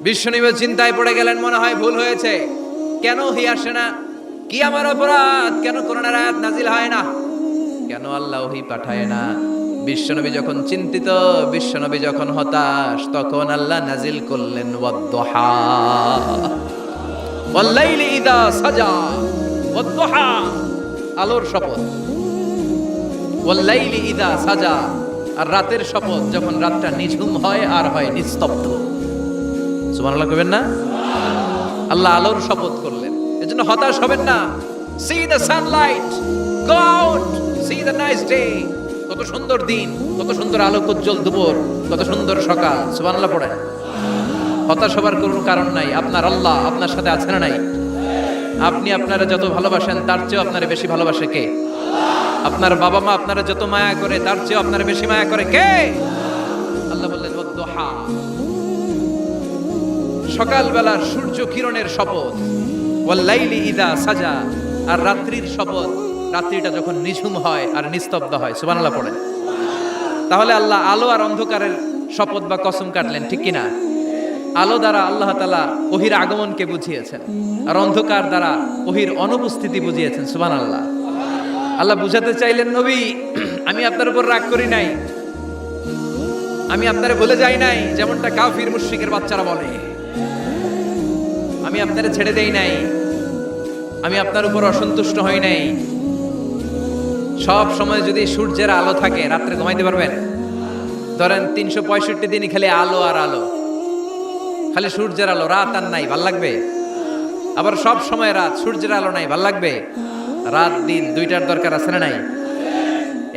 বিশ্বনবী চিন্তায় পড়ে গেলেন, মনে হয় ভুল হয়েছে। কেন ওহী আসে না? কি আমার অপরাধ? কেন কোরআনের আয়াত নাজিল হয় না? কেন আল্লাহ ওহী পাঠায় না? বিশ্বনবী যখন চিন্তিত, বিশ্বনবী যখন হতাশ, তখন আল্লাহ নাজিল করলেন ওয়াদ-দুহা, ওয়াল-লাইলি ইযা সাজা, ওয়াদ-দুহা, আলোর শপথ, ওয়াল-লাইলি ইযা সাজা, আর রাতের শপথ, যখন রাতটা নিঝুম হয় আর হয় নিস্তব্ধ। সুবহানাল্লাহ কইবেন না? আল্লাহ আলোর শপথ করলেন। এজন্য হতাশ হবেন না। See the sunlight, go out, see the nice day. কত সুন্দর দিন, কত সুন্দর আলোকোজ্জ্বল দুপুর, কত সুন্দর সকাল। সুবহানাল্লাহ পড়েন। হতাশ হবার কোনো কারণ নাই। আপনার আল্লাহ আপনার সাথে আছেন না নাই? আপনি আপনারা যত ভালোবাসেন তার চেয়েও আপনারে বেশি ভালোবাসে কে? আপনার বাবা মা আপনারা যত মায়া করে তার চেয়েও আপনারে বেশি মায়া করে কে? আল্লাহ বললেন ওয়াদ-দুহা, সকালবেলার সূর্য কিরণের শপথ, ওয়াল-লাইলি ইযা সাজা, আর রাত্রির শপথ, রাত্রিটা যখন নিঝুম হয় আর নিস্তব্ধ হয়। সুবহানাল্লাহ পড়েন। তাহলে আল্লাহ আলো আর অন্ধকারের শপথ বা কসম কাটলেন, ঠিক কিনা? আলো দ্বারা আল্লাহ তাআলা ওহীর আগমনকে বুঝিয়েছেন, আর অন্ধকার দ্বারা ওহীর অনুপস্থিতি বুঝিয়েছেন। সুবহানাল্লাহ। আল্লাহ বুঝাতে চাইলেন, নবী আমি আপনার উপর রাগ করি নাই, আমি আপনারে বলে যাই নাই যেমনটা কাফির মুশরিকের বাচ্চারা বলে। আমি আপনারে ছেড়ে দেই নাই, আমি আপনার উপর অসন্তুষ্ট হই নাই। সব সময় যদি সূর্যের আলো থাকে, রাত্রে ঘুমাইতে পারবেন? ধরেন 365 দিনই খালি আলো আর আলো, খালি সূর্যের আলো, রাত আর নাই, ভাল লাগবে? আবার সব সময় রাত, সূর্যের আলো নাই, ভাল লাগবে? রাত দিন দুইটার দরকার আছে না নাই?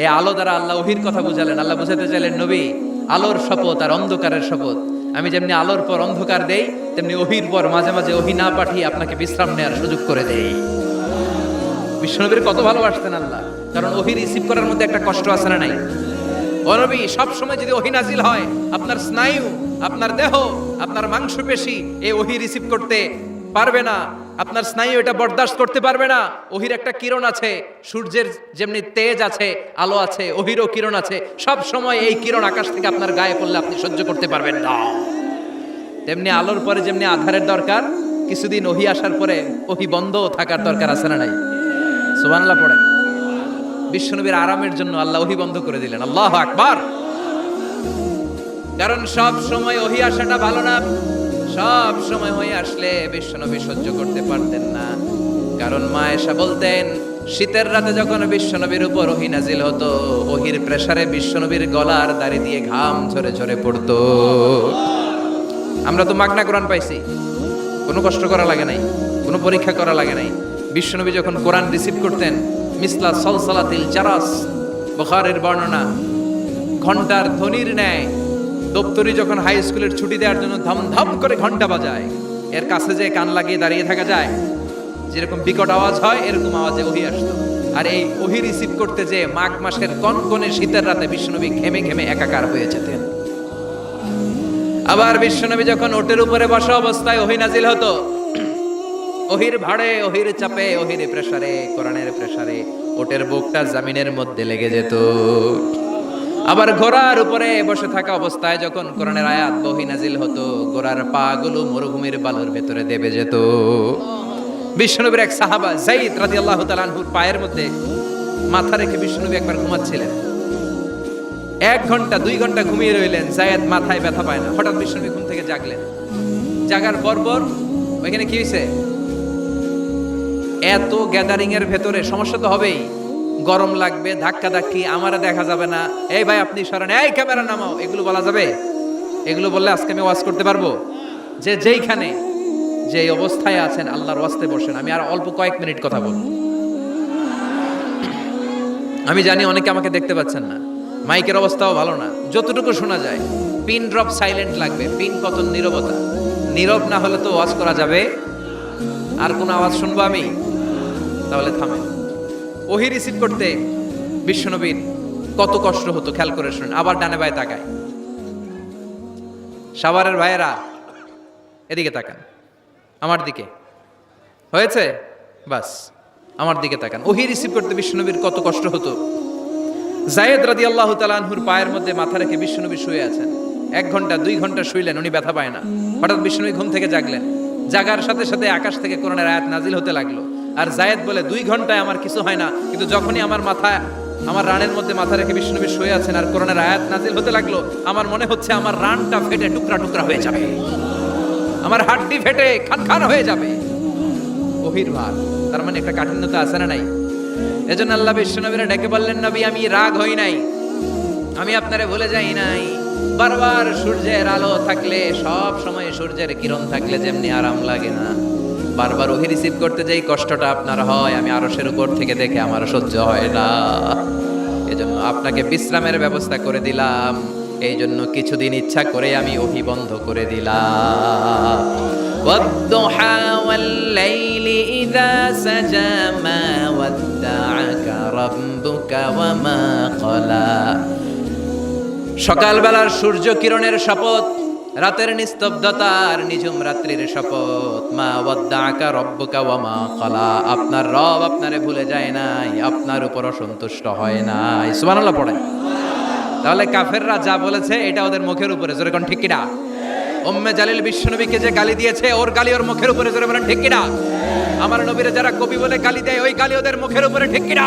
এই আলো দ্বারা আল্লাহ ওহীর কথা বুঝালেন। আল্লাহ বুঝাতে চাইলেন, নবী আলোর শপথ আর অন্ধকারের শপথ, আমি যেমনি আলোর পর অন্ধকার দেই, তেমনি ওহীর পর মাঝে মাঝে ওহী না পাঠিয়ে আপনাকে বিশ্রাম নেওয়ার সুযোগ করে দেই। বিশ্বনবীর কত ভালোবাসতেন আল্লাহ, কারণ ওহী রিসিভ করার মধ্যে একটা কষ্ট আছে না নাই? ও নবী, সব সময় যদি ওহী নাজিল হয়, আপনার স্নায়ু, আপনার দেহ, আপনার মাংসপেশি এই ওহী রিসিভ করতে পারবে না, আপনার স্নায়ু এটা বরদাস্ত করতে পারবে না। ওহীর একটা কিরণ আছে, সূর্যের যেমনি তেজ আছে, আলো আছে, ওহীরও কিরণ আছে। সব সময় এই কিরণ আকাশ থেকে আপনার গায়ে পড়লে আপনি সহ্য করতে পারবেন না। তেমনি আলোর পরে যেমনি আধারের দরকার, কিছুদিন ওহী আসার পরে ওহী বন্ধ থাকার দরকার আছে না নাই? সুবহানাল্লাহ পড়েন। বিশ্বনবীর আরামের জন্য আল্লাহ ওহী বন্ধ করে দিলেন। আল্লাহু আকবার। কারণ সব সময় ওহী আসাটা ভালো না। সব সময় ওহী আসলে বিশ্বনবী সহ্য করতে পারতেন না। কারণ মা আয়েশা বলতেন, শীতের রাতে যখন বিশ্বনবীর উপর ওহী নাজিল হতো, ওহীর প্রেসারে বিশ্বনবীর গলার দাড়ি দিয়ে ঘাম ঝরে ঝরে পড়তো। আমরা তো মাগনা কোরআন পাইছি, কোনো কষ্ট করা লাগে নাই, কোনো পরীক্ষা করা লাগে নাই। বিশ্বনবী যখন কোরআন রিসিভ করতেন, মিসলা সলসলাতিল জারাস, বুখারীর বর্ণনা, ঘন্টার ধ্বনির ন্যায় দপ্তরি যখন হাই স্কুলের ছুটি দেওয়ার জন্য ধমধম করে ঘন্টা বাজায়, এর কাছে যে কান লাগিয়ে দাঁড়িয়ে থাকা যায়, যেরকম বিকট আওয়াজ হয়, এরকম আওয়াজে ওহী আসতো। আর এই ওহী রিসিভ করতে যে মাঘ মাসের কনকনে শীতের রাতে বিশ্বনবী ঘেমে ঘেমে একাকার হয়ে যেতেন। আবার বিশ্বনবী যখন ওটের উপরে বসা অবস্থায় ওহী নাজিল হতো, ওহীর ভাড়ে, ওহীর চাপে, ওহীর প্রেসারে, কোরআনের প্রেসারে ওটের বুকটা জমিনের মধ্যে লেগে যেত। আবার ঘোড়ার উপরে বসে থাকা অবস্থায় যখন কোরআনের আয়াত ওহী নাজিল হতো, ঘোড়ার পা গুলো মরুভূমির বালুর ভেতরে দেবে যেত। বিশ্বনবীর এক সাহাবা যায়েদ রাদিয়াল্লাহু তাআলা আনহুর পায়ের মধ্যে মাথা রেখে বিশ্বনবী একবার ঘুমাচ্ছিলেন। 1 ঘন্টা 2 ঘন্টা ঘুমিয়ে রইলেন, যায়েদ মাথায় ব্যথা পায় না। হঠাৎ বিশ্বনবী ঘুম থেকে জাগলেন। জাগার পর ওইখানে কি হয়েছে? এত গ্যাদারিং এর ভেতরে সমস্যা তো হবেই, গরম লাগবে, ধাক্কা ধাক্কি, আমারে দেখা যাবে না, এই ভাই আপনি সরেন, এই ক্যামেরা নামাও, এগুলো বলা যাবে? এগুলো বললে আজকে আমি ওয়াজ করতে পারবো? যে যেইখানে যে অবস্থায় আছেন আল্লাহর ওয়াস্তে বসেন। আমি আর অল্প কয়েক মিনিট কথা বলবো। আমি জানি অনেকে আমাকে দেখতে পাচ্ছেন না, মাইকের অবস্থাও ভালো না, যতটুকু শোনা যায় পিন ড্রপ সাইলেন্ট লাগবে, পিন কতন নীরবতা। নীরব না হলে তো ওয়াজ করা যাবে? আর কোন আওয়াজ শুনবো আমি? তাহলে থামেন। ওহী রিসিভ করতে বিশ্বনবীর কত কষ্ট হতো খেয়াল করে শুনেন। আবার ডানে বায়ে তাকায়। সাভারের ভাইয়েরা এদিকে তাকান, আমার দিকে হয়েছে, বাস আমার দিকে তাকান। ওহী রিসিভ করতে বিশ্বনবীর কত কষ্ট হতো। যায়েদ রাদিয়াল্লাহু তাআলা আনহুর পায়ের মধ্যে মাথা রেখে বিশ্বনবী শুয়ে আছেন। 1 ঘন্টা 2 ঘন্টা শুইলেন, উনি ব্যথা পায় না। হঠাৎ বিষ্ণু ঘুম থেকে জাগলেন, জাগার সাথে সাথে আকাশ থেকে কোরআনের আয়াত নাজিল হতে লাগলো। আর জায়েদ বলে 2 ঘন্টায় আমার কিছু হয় না, কিন্তু যখনই আমার মাথায়, আমার রানের মধ্যে মাথা রেখে বিষ্ণুনবী শুয়ে আছেন আর কোরআনের আয়াত নাজিল হতে লাগলো, আমার মনে হচ্ছে আমার রানটা ফেটে টুকরা টুকরা হয়ে যাবে, আমার হাড্ডি ফেটে খান খান হয়ে যাবে। গভীর ভাব, তার মানে একটা কাঠিন্যতা আছে না নাই? এজন্য আল্লাহ বিশ্বনবীরা ডেকে বললেন, নবী আমি রাগ হই নাই, আমি আপনারে ভুলে যাই নাই। বারবার সূর্যের আলো থাকলে, সব সময় সূর্যের কিরণ থাকলে যেমনি আরাম লাগে না, বারবার ওহি রিসিভ করতে যেই কষ্টটা আপনার হয়, আমি আরশের উপর থেকে দেখে আমার সহ্য হয় না। এজন্য আপনাকে বিশ্রামের ব্যবস্থা করে দিলাম, এই জন্য কিছুদিন ইচ্ছা করে আমি ওহি বন্ধ করে দিলাম। والضحى والليل إذا سجى ما ودعك ربك وما قلى। সকালবেলার সূর্য কিরণের শপথ, রাতের নিস্তব্ধতার নিঝুম রাত্রির শপথ। মা ওয়াদ্দাকা রব্বুকা ওয়া মা ক্বালা, আপনার রব আপনারে ভুলে যায় নাই, আপনার উপর অসন্তুষ্ট হয় নাই। সুবহানাল্লাহ পড়েন। তাহলে কাফেররা যা বলেছে এটা ওদের মুখের উপরে, জোরে কোন ঠিক কিনা? উম্মে জালিল বিশ্বনবীকে যে গালি দিয়েছে, ওর গালি ওর মুখের উপরে, জোরে বলেন ঠিক কিনা? আমার নবীরে যারা কবি বলে গালি দেয়, ওই গালি ওদের মুখের উপরে, ঠিক কিনা?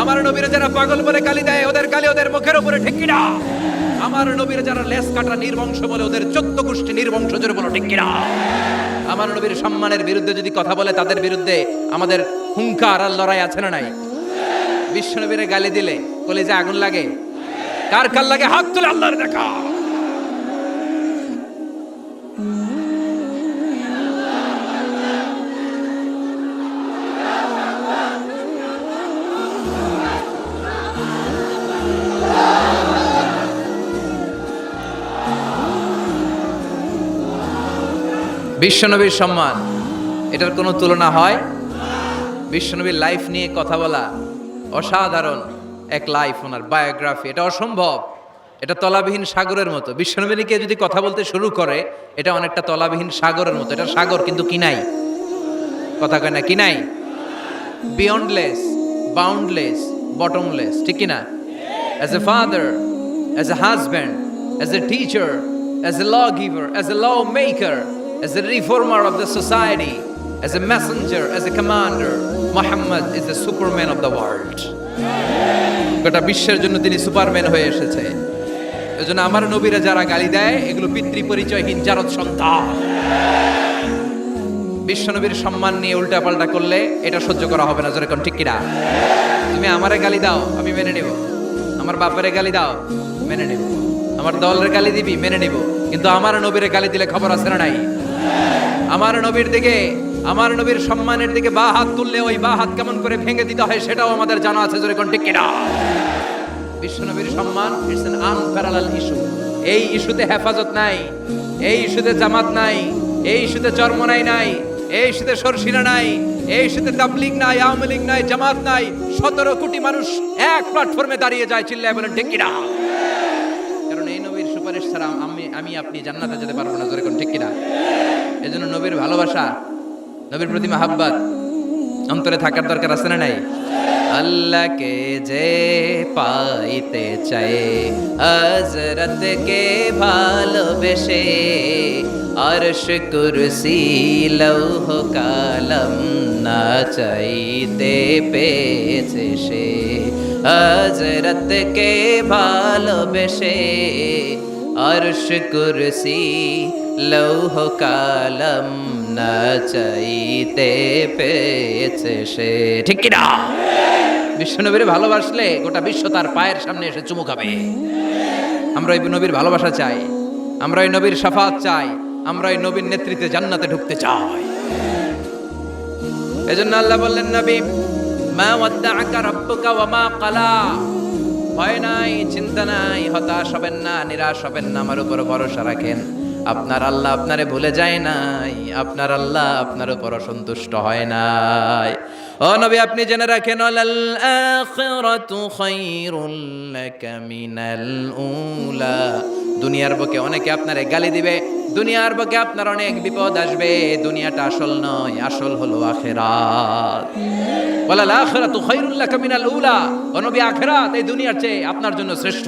আমার নবীরে যারা পাগল বলে গালি দেয়, ওদের গালি ওদের মুখের উপরে, ঠিক কিনা? আমার নবীর যারা লেস কাটা নির্বংশ বলে, ওদের 14 গোষ্ঠী নির্বংশ, জোরে বলো ঠিক কিনা? আমার নবীর সম্মানের বিরুদ্ধে যদি কথা বলে, তাদের বিরুদ্ধে আমাদের হুঙ্কার আর লড়াই আছে না নাই? বিশ্ব নবীরে গালি দিলে কলিজে আগুন লাগে, কার কার লাগে? হাত তুলে আল্লাহর দেখা। বিশ্বনবীর সম্মান, এটার কোনো তুলনা হয়? বিশ্বনবীর লাইফ নিয়ে কথা বলা, অসাধারণ এক লাইফ, ওনার বায়োগ্রাফি, এটা অসম্ভব, এটা তলাবিহীন সাগরের মতো। বিশ্বনবীকে যদি কথা বলতে শুরু করে, এটা অনেকটা তলাবিহীন সাগরের মতো। এটা সাগর কিন্তু কি নাই, কথা কয় না, কি নাই? বিয়ন্ডলেস, বাউন্ডলেস, বটমলেস, ঠিক কিনা? As a father, as a husband, as a teacher, as a law giver, as a law maker, as a reformer of the society, as a messenger, as a commander, Muhammad is the superman of the world. গোটা বিশ্বের জন্য তিনি Superman হয়ে এসেছে। এজন্য আমার নবীরা যারা গালি দেয়, এগুলো পিতৃ পরিচয়হীন জারদ সন্তান। বিশ্ব নবীর সম্মান নিয়ে উল্টাপাল্টা করলে এটা সহ্য করা হবে না, জোরে কোন ঠিক কিনা? তুমি আমারে গালি দাও, আমি মেনে নেব। আমার বাপেরে গালি দাও, মেনে নেব। আমার দলের গালি দিবি, মেনে নেব। কিন্তু আমার নবীরে গালি দিলে খবর আছে না নাই? আমার নবীর দিকে, আমার নবীর সম্মানের দিকে বা হাত তুললে ওই বা হাত কেমন করে ভেঙে দিতে হয় সেটাও আমাদের জানা আছে, জোরে কোন ঠিক কিনা? বিশ্ব নবীর সম্মান ইটস অ্যান আনপ্যারালাল ইস্যু। এই ইস্যুতে হেফাজত নাই, এই ইস্যুতে জামাত নাই, এই ইস্যুতে চরমনাই নাই, এই ইস্যুতে সরসিনা নাই, এই ইস্যুতে তাবলীগ নাই, আওয়ামী লীগ নাই, জামাত নাই। 17 কোটি মানুষ এক প্ল্যাটফর্মে দাঁড়িয়ে যায়, চিল্লায় বলেন ঠিক কিনা? কারণ এই নবীর সুপারিশ ছাড়া আমি আপনি জান্নাতে যেতে পারবো না, জোরে কোন ঠিক কিনা? এজন্য নবীর ভালোবাসা, নবীর প্রতি মাহাব্বত অন্তরে থাকার দরকার আছে না নাই? আল্লাহকে যে পাইতে চায়, হযরতকে ভালোবেসে, আরশ কুরসি লৌহ কালাম না চাইতে পেয়েছে সে। হযরতকে ভালোবেসে, আরশ কুরসি লৌহ কালাম না চাইতে পেয়েছে সে, ঠিক কিনা? বিশ্বনবীর ভালোবাসলে গোটা বিশ্ব তার পায়ের সামনে এসে চুমু খাবে। আমরা এই নবীর ভালোবাসা চাই, আমরা এই নবীর শাফাত চাই, আমরা এই নবীর নেতৃত্বে জান্নাতে ঢুকতে চাই। এজন্য আল্লাহ বললেন, নবী মা ওয়াদ্দাআকা রাব্বুকা ওয়া মা ক্বালা, ভয় নাই, চিন্তা নাই, হতাশ হবেন না, নিরাশ হবেন না, আমার উপর ভরসা রাখেন। আপনার আল্লাহ আপনারে ভুলে যায় নাই, আপনার আল্লাহ আপনার উপর অসন্তুষ্ট হয় নাই। ও নবী আপনি জেনে রাখেন, আল আখিরাতু খায়রুল লাকা মিনাল উলা। দুনিয়ার বুকে অনেকে আপনারে গালি দিবে, দুনিয়ার বুকে আপনার অনেক বিপদ আসবে। দুনিয়াটা আসল নয়, আসল হলো আখিরাত। ওয়ালাল আখিরাতু খায়রুল লাকা মিনাল উলা। ও নবী আখিরাত এই দুনিয়ার চেয়ে আপনার জন্য শ্রেষ্ঠ।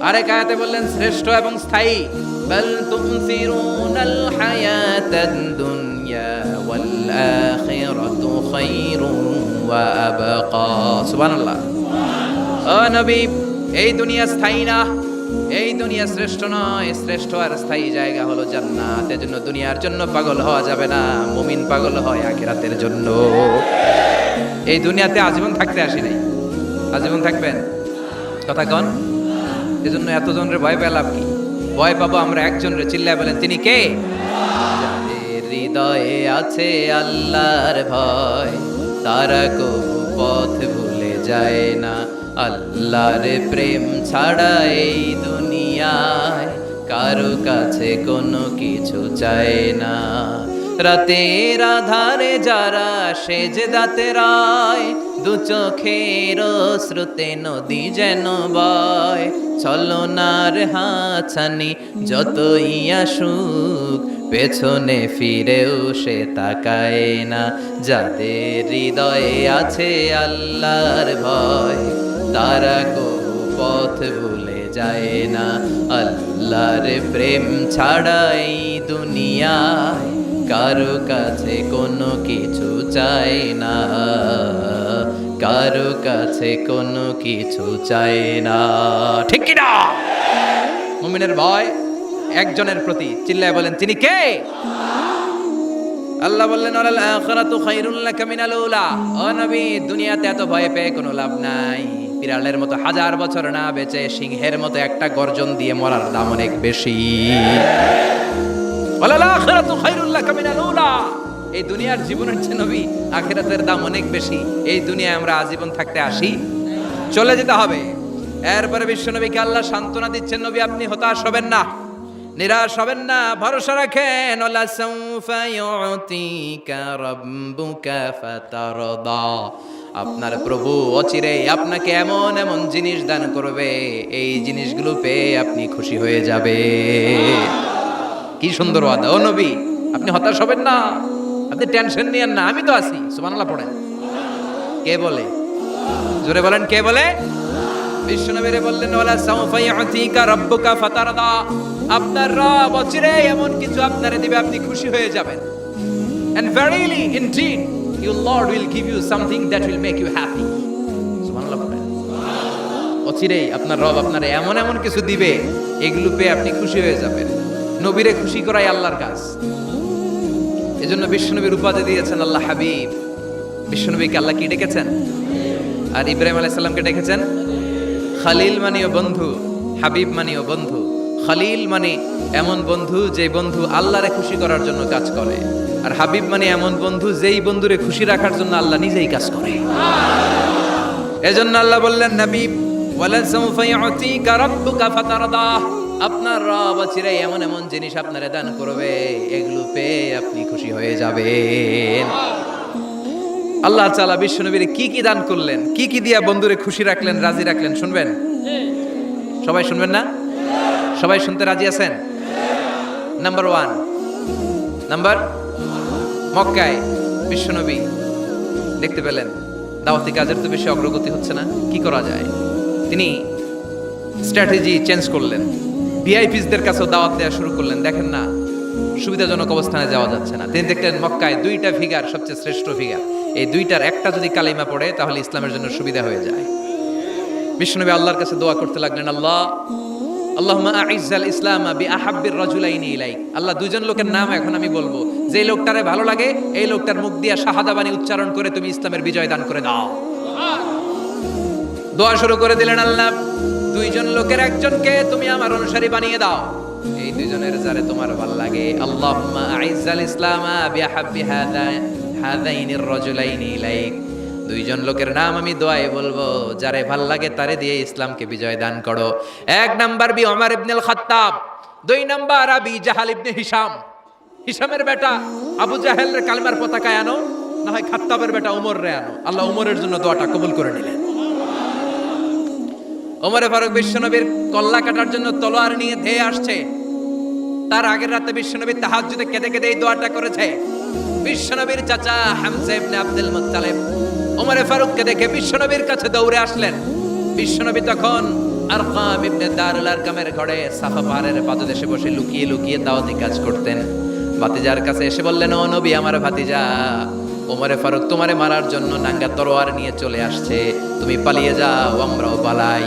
আরেক আয়াতে বললেন শ্রেষ্ঠ এবং স্থায়ী, বাল তুমসিরুনাল হায়াতাদ দুনিয়া ওয়াল আখিরাতু খায়রুন ওয়া আবকা। সুবহানাল্লাহ। ও নবী, এই দুনিয়া স্থায়ী না, এই দুনিয়া শ্রেষ্ঠ নয়, শ্রেষ্ঠ আর স্থায়ী জায়গা হলো জান্নাত। এজন্য দুনিয়ার জন্য পাগল হওয়া যাবে না, মুমিন পাগল হয় আখিরাতের জন্য। এই দুনিয়াতে আজীবন থাকতে আসি নাই, আজীবন থাকবেন কথা কন। এজন্য এতজনের ভয় পেয়ে লাভ কি? ভয় পাবো আমরা একজনের, চিল্লায় বলেন তিনি কে? যাদের হৃদয়ে আছে আল্লাহর ভয়, তারা কবু পথ ভুলে যায় না। আল্লাহর প্রেম ছাড়া এই দুনিয়ায় কারো কাছে কোনো কিছু চায় না। রাতের আধারে যারা সেজদাতে রায়, দু চোখের স্রোতে নদী যেন বয়। ছলনার হাতছানি যতই আসুক, পেছনে ফিরেও সে তাকায় না। যাদের হৃদয়ে আছে আল্লাহর ভয়, তারা কবু পথ ভুলে যায় না। আল্লাহর প্রেম ছাড়া এই দুনিয়ায় কারো কাছে কোনো কিছু চায় না, কারো কাছে কোনো কিছু চায় না। ঠিক কি না? মুমিনের ভয় একজনের প্রতি, চিল্লায় বলেন তিনি কে? আল্লাহ বললেন ওয়াল আখিরাতু খায়রুল লাকা মিনাল উলা। ও নবী, দুনিয়াতে এত ভয় পেয়ে কোনো লাভ নাই। বিড়ালের মতো হাজার বছর না বেঁচে সিংহের মতো একটা গর্জন দিয়ে মরার দাম অনেক বেশি। ওয়াল আখিরাতু খায়রুল লাকা মিনাল উলা। এই দুনিয়ার জীবনের চেয়ে নবী আখিরাতের দাম অনেক বেশি। এই দুনিয়ায় আমরা আজীবন থাকতে আসি, চলে যেতে হবে। এরপরে বিশ্বনবীকে আল্লাহ সান্ত্বনা দিচ্ছেন, নবী আপনি হতাশ হবেন না, নিরাশ হবেন না, ভরসা রাখেন। ওয়ালা সাউফা ইউতিকা রাব্বুকা ফাতারদা। আপনার প্রভু অচিরেই আপনাকে এমন এমন জিনিস দান করবে, এই জিনিসগুলো পেয়ে আপনি খুশি হয়ে যাবে। কি সুন্দর ওয়াদা। ও নবী, আপনি হতাশ হবেন না, আপনি টেনশন নিয়েন না, আমি তো আছি। সুবহানাল্লাহ পড়েন। কে বলে? জোরে বলেন কে বলে? বিশ্বনবীরে বললেন ওয়ালা সাউফা ইউতিকা রাব্বুকা ফাতারদা। আপনার রব অচিরেই এমন কিছু আপনারে দিবে, আপনি খুশি হয়ে যাবেন। And verily indeed your Lord will give you something that will make you happy. সুবহানাল্লাহ পড়েন। অচিরেই আপনার রব আপনারে এমন এমন কিছু দিবে, এগুলো পেয়ে আপনি খুশি হয়ে যাবেন। নবীরে খুশি করাই আল্লাহর কাজ। এজন্য বিশ্বনবীর উপাধি দিয়েছেন আল্লাহ হাবিব। বিশ্বনবীকে আল্লাহ কি ডেকেছেন? আর ইব্রাহিম আলাইহিস সালামকে ডেকেছেন খালিল মানেও বন্ধু, হাবিব মানেও বন্ধু। খালিল মানে এমন বন্ধু যে বন্ধু আল্লাহরে খুশি করার জন্য কাজ করে, আর হাবিব মানে এমন বন্ধু যেই বন্ধুরে খুশি রাখার জন্য আল্লাহ নিজেই কাজ করে। এজন্য আল্লাহ বললেন নবী ওয়ালা সাউফা ইউতিকা রাব্বুকা ফাতারদা। আপনার রব চিরাই এমন এমন জিনিস আপনারে দান করবে, এগুলো পেয়ে আপনি খুশি হয়ে যাবেন। আল্লাহ তাআলা বিশ্বনবীর কি কি দান করলেন, কি কি দিয়া বন্ধুরে খুশি রাখলেন, রাজি রাখলেন, শুনবেন? সবাই শুনবেন না? সবাই শুনতে রাজি আছেন? নাম্বার 1, নাম্বার মক্কায় বিশ্বনবী দেখতে পেলেন দাওয়াতি কাজের তো বেশি অগ্রগতি হচ্ছে না, কি করা যায়? তিনি স্ট্র্যাটেজি চেঞ্জ করলেন, ভিআইপিসদের কাছেও দাওয়াত দেওয়া শুরু করলেন। দেখেন না, সুবিধাজনক অবস্থানে যাওয়া যাচ্ছে না। তিনি দেখলেন মক্কায় 2টা ফিগার সবচেয়ে শ্রেষ্ঠ ফিগার, এই 2টার একটা যদি কালিমা পড়ে তাহলে ইসলামের জন্য সুবিধা হয়ে যায়। বিশ্বনবী আল্লাহর কাছে দোয়া করতে লাগলেন, আল্লাহুম্মা আইজ্জাল ইসলামা বিআহাব্বির রাজুলাইনি ইলাইক। আল্লাহ, 2জন লোকের নাম এখন আমি বলবো, যে লোকটারে ভালো লাগে এই লোকটার মুখ দিয়ে শাহাদা বাণী উচ্চারণ করে তুমি ইসলামের বিজয় দান করে দাও। দোয়া শুরু করে দিলেন, আল্লাহ 2জন লোকের একজনকে তুমি আমার অনুসারী বানিয়ে দাও। এই 2জনের যারে তোমার ভালো লাগে, আল্লাহুম্মা আইজ্জাল ইসলামা বিআহাব্বি হাদাইনির রাজুলাইনি ইলাইক। 2জন লোকের নাম আমি দোয়ায় বলবো, যারে ভাল লাগে তারে দিয়ে ইসলামকে বিজয় দান করো। 1 নাম্বার ওমর ইবনে আল খাত্তাব, 2 নাম্বার আবি জাহাল ইবনে হিশাম। হিশামের বেটা আবু জাহেলের কালিমার পতাকায় আনো, না হয় খাত্তাবের বেটা ওমর রে আনো। আল্লাহ ওমরের জন্য দোয়াটা কবুল করে নিলেন। ওমরে ফারুক বিশ্বনবীর কল্লা কাটার জন্য তলোয়ার নিয়ে ধেয়ে আসছে। তার আগের রাতে বিশ্বনবী তাহাজ্জুদে কেঁদে কেঁদে এই দোয়াটা করেছে। বিশ্বনবীর চাচা হামজা ইবনে আব্দুল মুত্তালিব ওমরে ফারুককে দেখে বিশ্বনবীর কাছে দৌড়ে আসলেন। বিশ্বনবী তখন আরকাম ইবনে দারুল আরকামের ঘরে সাফা পাহাড়ের পাদদেশে বসে লুকিয়ে লুকিয়ে দাওয়াতি কাজ করতেন। ভাতিজার কাছে এসে বললেন, ও নবী, আমার ভাতিজা ওমরে ফারুক তোমারে মারার জন্য নাঙ্গা তরোয়ার নিয়ে চলে আসছে, তুমি পালিয়ে যাও, আমরাও পালাই।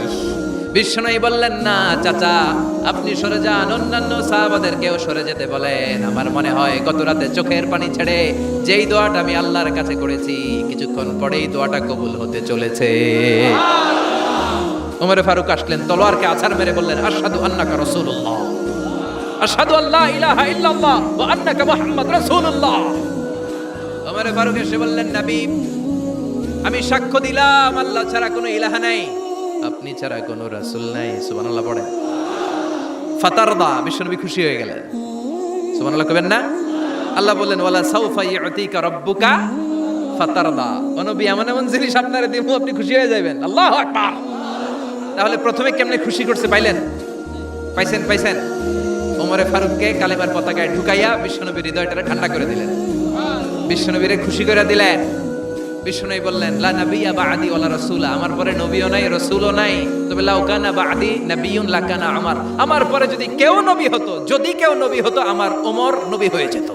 বিশ্বনবী বললেন, না চাচা, আপনি সরে যান, অন্যান্য সাহাবাদেরকেও সরে যেতে বলেন। আমার মনে হয় গত রাতে চোখের পানি ছেড়ে যেই দোয়াটা আমি আল্লাহর কাছে করেছি, কিছুক্ষণ পরেই দোয়াটা কবুল হতে চলেছে। ওমরে ফারুক আসলেন, তলোয়ারকে আছাড় মেরে বললেন, আশহাদু আন্নাকা রাসূলুল্লাহ, আশহাদু আল্লা ইলাহা ইল্লাল্লাহ ওয়া আন্নাকা মুহাম্মদ রাসূলুল্লাহ। ওমরে ফারুক এসে বললেন, নবী, আমি সাক্ষ্য দিলাম আল্লাহ ছাড়া কোনো ইলাহা নাই, আপনি ছাড়া কোনো রাসূল নাই। সুবহানাল্লাহ পড়েন। ফাতারদা, বিশ্বনবী খুশি হয়ে গেলেন। সুবহানাল্লাহ কবেন না? আল্লাহ বললেন, ওয়ালা সাউফা ইউতিকা রাব্বুকা ফাতারদা, ও নবী, এমন এমন জিনিস আপনারে দিব, আপনি খুশি হয়ে যাবেন। আল্লাহু আকবার। তাহলে প্রথমে কেমনে খুশি করছে পাইলেন? পাইছেন? ওমরে ফারুককে কালেমার পতাকায় ঢুকাইয়া বিশ্বনবীর হৃদয়টারে ঠান্ডা করে দিলেন, বিশ্বনবীরে খুশি করে দিলেন। বিশ্বনবী বললেন, লা নাবিয়্যা বা'দি ওয়ালা রাসূলা, আমার পরে নবীও নাই, রাসূলও নাই, তবে লাউ কানা বা'দি নাবিয়্যুন লাকানা আমার, আমার পরে যদি কেউ নবী হতো, আমার ওমর নবী হয়ে যেত।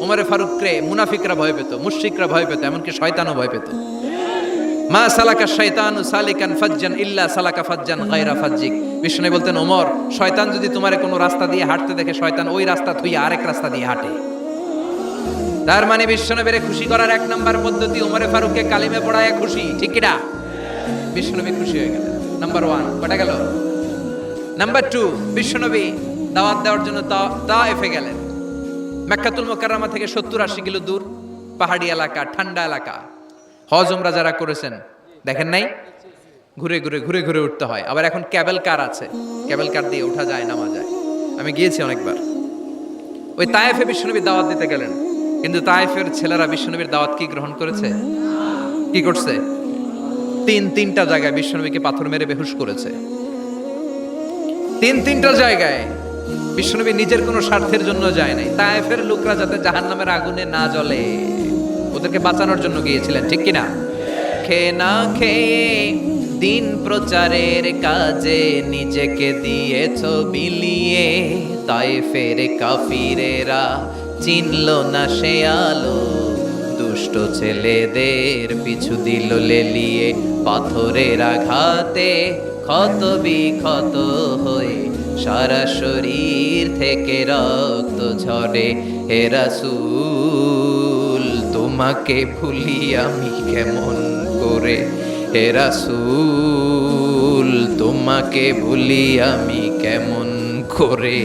ওমরে ফারুককে মুনাফিকরা ভয় পেত, মুশরিকরা ভয় পেত, এমনকি শয়তানও ভয় পেত। মা সালাকা শাইতানু সালিকান ফাজ্জান ইল্লা সালাকা ফাজ্জান গায়রা ফাজ্জিক। বিষ্ণু বলতেন, ওমর, শয়তান যদি তোমারে কোনো রাস্তা দিয়ে হাঁটতে দেখে, শয়তান ওই রাস্তা থুইয়া আরেক রাস্তা দিয়ে হাঁটে। তার মানে বিশ্বনবীরে খুশি করার এক নাম্বার পদ্ধতি ওমরে ফারুককে কালিমে পড়ায় খুশি, ঠিক কি না? বিশ্বনবী খুশি হয়ে গেলেন। নাম্বার 1 কটা গেল? নাম্বার 2, বিশ্বনবী দাওয়াত দেওয়ার জন্য তায়েফে গেলেন। মক্কাতুল মুকাররমা থেকে 70-80 কিলো দূর, পাহাড়ি এলাকা, ঠান্ডা এলাকা। হজ উমরা যারা করেছেন দেখেন নাই, ঘুরে ঘুরে উঠতে হয়। আবার এখন ক্যাবেল কার আছে, ক্যাবেল কার দিয়ে ওঠা যায়, নামা যায়। আমি গিয়েছি অনেকবার। ওই তায়েফে বিশ্বনবী দাওয়াত দিতে গেলেন, কিন্তু তায়েফের ছেলেরা বিশ্বনবীর দাওয়াত কি গ্রহণ করেছে? কি করছে? তিনটা জায়গায় বিশ্বনবীকে পাথর মেরে বেহুশ করেছে। তিনটা জায়গায় বিশ্বনবী নিজের কোনো স্বার্থের জন্য যায় নাই, তায়েফের লোকরা যাতে জাহান্নামের আগুনে না জ্বলে ওদেরকে বাঁচানোর জন্য গিয়েছিলেন, ঠিক কিনা? খেয়ে না খেয়ে দিন প্রচারের কাজে নিজেকে দিয়েছ বিলিয়ে, তায়েফের কাফিরেরা চিনল না সে আলো, দুষ্ট ছেলেদের পিছু দিল লেলিয়ে, পাথরের আঘাতে ক্ষত বিক্ষত হয়ে সারা শরীর থেকে রক্ত ঝরে। হে রাসূল, তোমাকে ভুলি আমি কেমন করে, হে রাসূল, তোমাকে ভুলি আমি কেমন করে।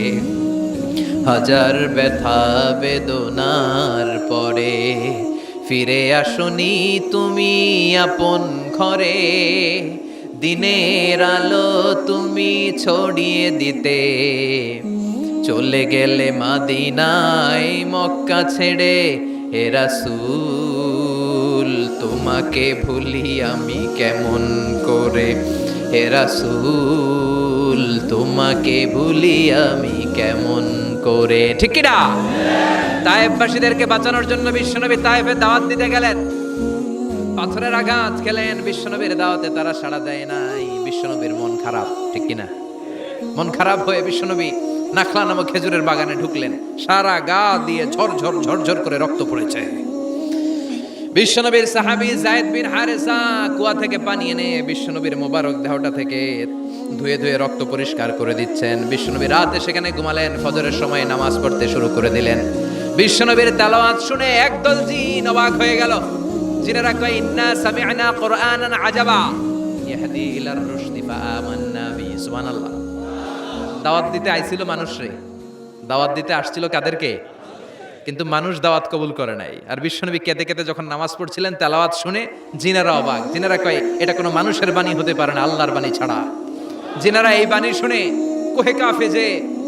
হাজার ব্যথা বেদনার পরে ফিরে আসনি তুমি আপন ঘরে, দিনের আলো তুমি ছড়িয়ে দিতে, চলে গেলে মদিনায় মক্কা ছেড়ে। হে রাসূল, তোমাকে ভুলি আমি কেমন করে, হে রাসূল, তোমাকে ভুলি আমি কেমন করে, ঠিক কি না? তায়েফবাসীদেরকে বাঁচানোর জন্য বিশ্বনবী তায়েফে দাওয়াত দিতে গেলেন। পাথরের আঘাত খেলেন, বিশ্বনবীর দাওয়াতে তারা সাড়া দেয় নাই। বিশ্বনবীর মন খারাপ, ঠিক কিনা? মন খারাপ হয়ে বিশ্বনবী নাখলা নামক খেজুরের বাগানে ঢুকলেন। সারা গা দিয়ে ঝরঝর করে রক্ত পড়েছে। বিশ্বনবীর সাহাবী যায়েদ বিন হারেসা কুয়া থেকে পানি এনে বিশ্বনবীর মোবারক দেহটা থেকে ধুয়ে রক্ত পরিষ্কার করে দিচ্ছেন। বিশ্বনবী রাতে সেখানে ঘুমালেন, ফজরের সময় নামাজ পড়তে শুরু করে দিলেন। বিশ্বনবীর তেলাওয়াত শুনে একদল জিন অবাক হয়ে গেল। জিনেরা কয়, ইন্না সামি'না কুরআনান আজাবা ইয়াহদি ইলার রুশদি ফাআমান্না বিহি। সুবহানাল্লাহ। দাওয়াত দিতে আইছিল মানুষরে, দাওয়াত দিতে আসছিল কাদেরকে? কিন্তু মানুষ দাওয়াত কবুল করে নাই। আর বিশ্বনবী কেঁদে কেঁদে যখন নামাজ পড়ছিলেন, তেলাওয়াত শুনে জিনেরা অবাক। জিনেরা কয়, এটা কোনো মানুষের বাণী হতে পারে না, আল্লাহর বাণী ছাড়া। জিনেরা এই বাণী শুনে কোহে কাফে যে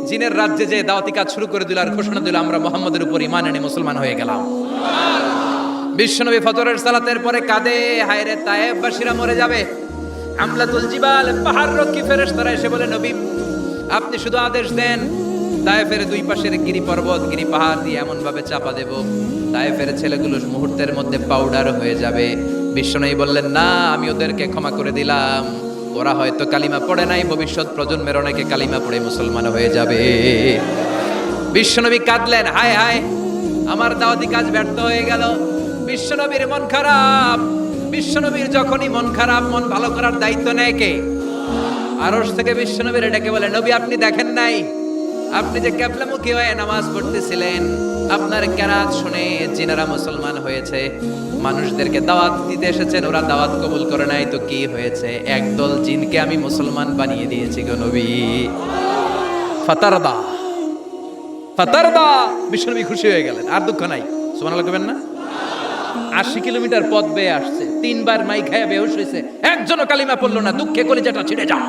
জিনের রাজ্যে যে দাওয়াতি কাজ শুরু করে দিল আর ঘোষণা দিল, আমরা মুহাম্মদের উপর ঈমান এনে মুসলমান হয়ে গেলাম। বিশ্বনবী ফজরের সালাতের পরে কাঁদে, হায় রে তায়েফবাসীরা মরে যাবে। হামলাতুল জিবাল, পাহাড় রক্ষী ফেরেশতারা এসে বলে, নবী আপনি শুধু আদেশ দেন, তায়েফের দুই পাশের গিরি পর্বত, গিরি পাহাড় দিয়ে এমন ভাবে চাপা দেব, তায়েফের ছেলেগুলো মুহূর্তের মধ্যে পাউডার হয়ে যাবে। বিশ্বনবী বললেন, না, আমি ওদেরকে ক্ষমা করে দিলাম, ওরা হয়তো কালিমা পড়ে নাই, ভবিষ্যৎ প্রজন্মের অনেকে কালিমা পড়ে মুসলমান হয়ে যাবে। বিশ্বনবী কাঁদলেন, হায় হায় আমার দাওয়াতি কাজ ব্যর্থ হয়ে গেল। বিশ্বনবীর মন খারাপ। বিশ্বনবীর যখনই মন খারাপ, মন ভালো করার দায়িত্ব নেয় কে? আরশ থেকে বিশ্বনবীর ডেকে বলে, নবী আপনি দেখেন নাই, আপনি যে কিবলামুখী হয়ে নামাজ পড়তেছিলেন, আপনার কেরাত শুনে জিনারা মুসলমান হয়েছে, মানুষদেরকে দাওয়াত দিতে এসেছেন, ওরা দাওয়াত কবুল করে নাই, তো কি হয়েছে? একদল জিনকে আমি মুসলমান বানিয়ে দিয়েছি গো নবী। ফাতারদা ফাতারদা, বিশ্বনবী খুশি হয়ে গেলেন, আর দুঃখ নাই। সুবহানাল্লাহ কইবেন না? 80 কিলোমিটার পথ বেয়ে আসছে, 3 বার মাই খায়া বেহুশ হয়েছে, একজনও কালিমা পড়লো না, দুঃখে কলিজাটা ছিঁড়ে যায়।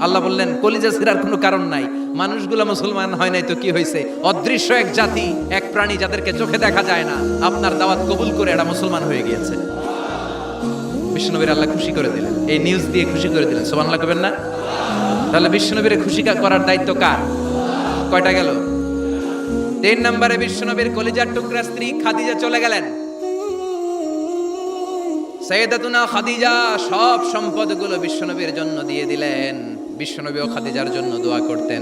আল্লাহ বললেন, কলিজা ছিঁড়ার কোনো কারণ নাই, মানুষগুলো মুসলমান হয় নাই তো কি হয়েছে? অদৃশ্য এক জাতি, এক প্রাণী যাদেরকে চোখে দেখা যায় না, আপনার দাওয়াত কবুল করে এরা মুসলমান হয়ে গিয়েছে। বিশ্বনবীর আল্লাহ খুশি করে দিলেন, এই নিউজ দিয়ে খুশি করে দিলেন। সুবহানাল্লাহ কইবেন না? তাহলে বিশ্বনবীর খুশি করার দায়িত্ব কার? কয়টা গেল? 3 নম্বরে বিশ্বনবীর কলিজার টুকরা স্ত্রী খাদিজা চলে গেলেন। সাইয়েদাতুনা খাদিজা সব সম্পদগুলো বিশ্বনবীর জন্য দিয়ে দিলেন। বিশ্বনবীও খাদিজার জন্য দোয়া করতেন।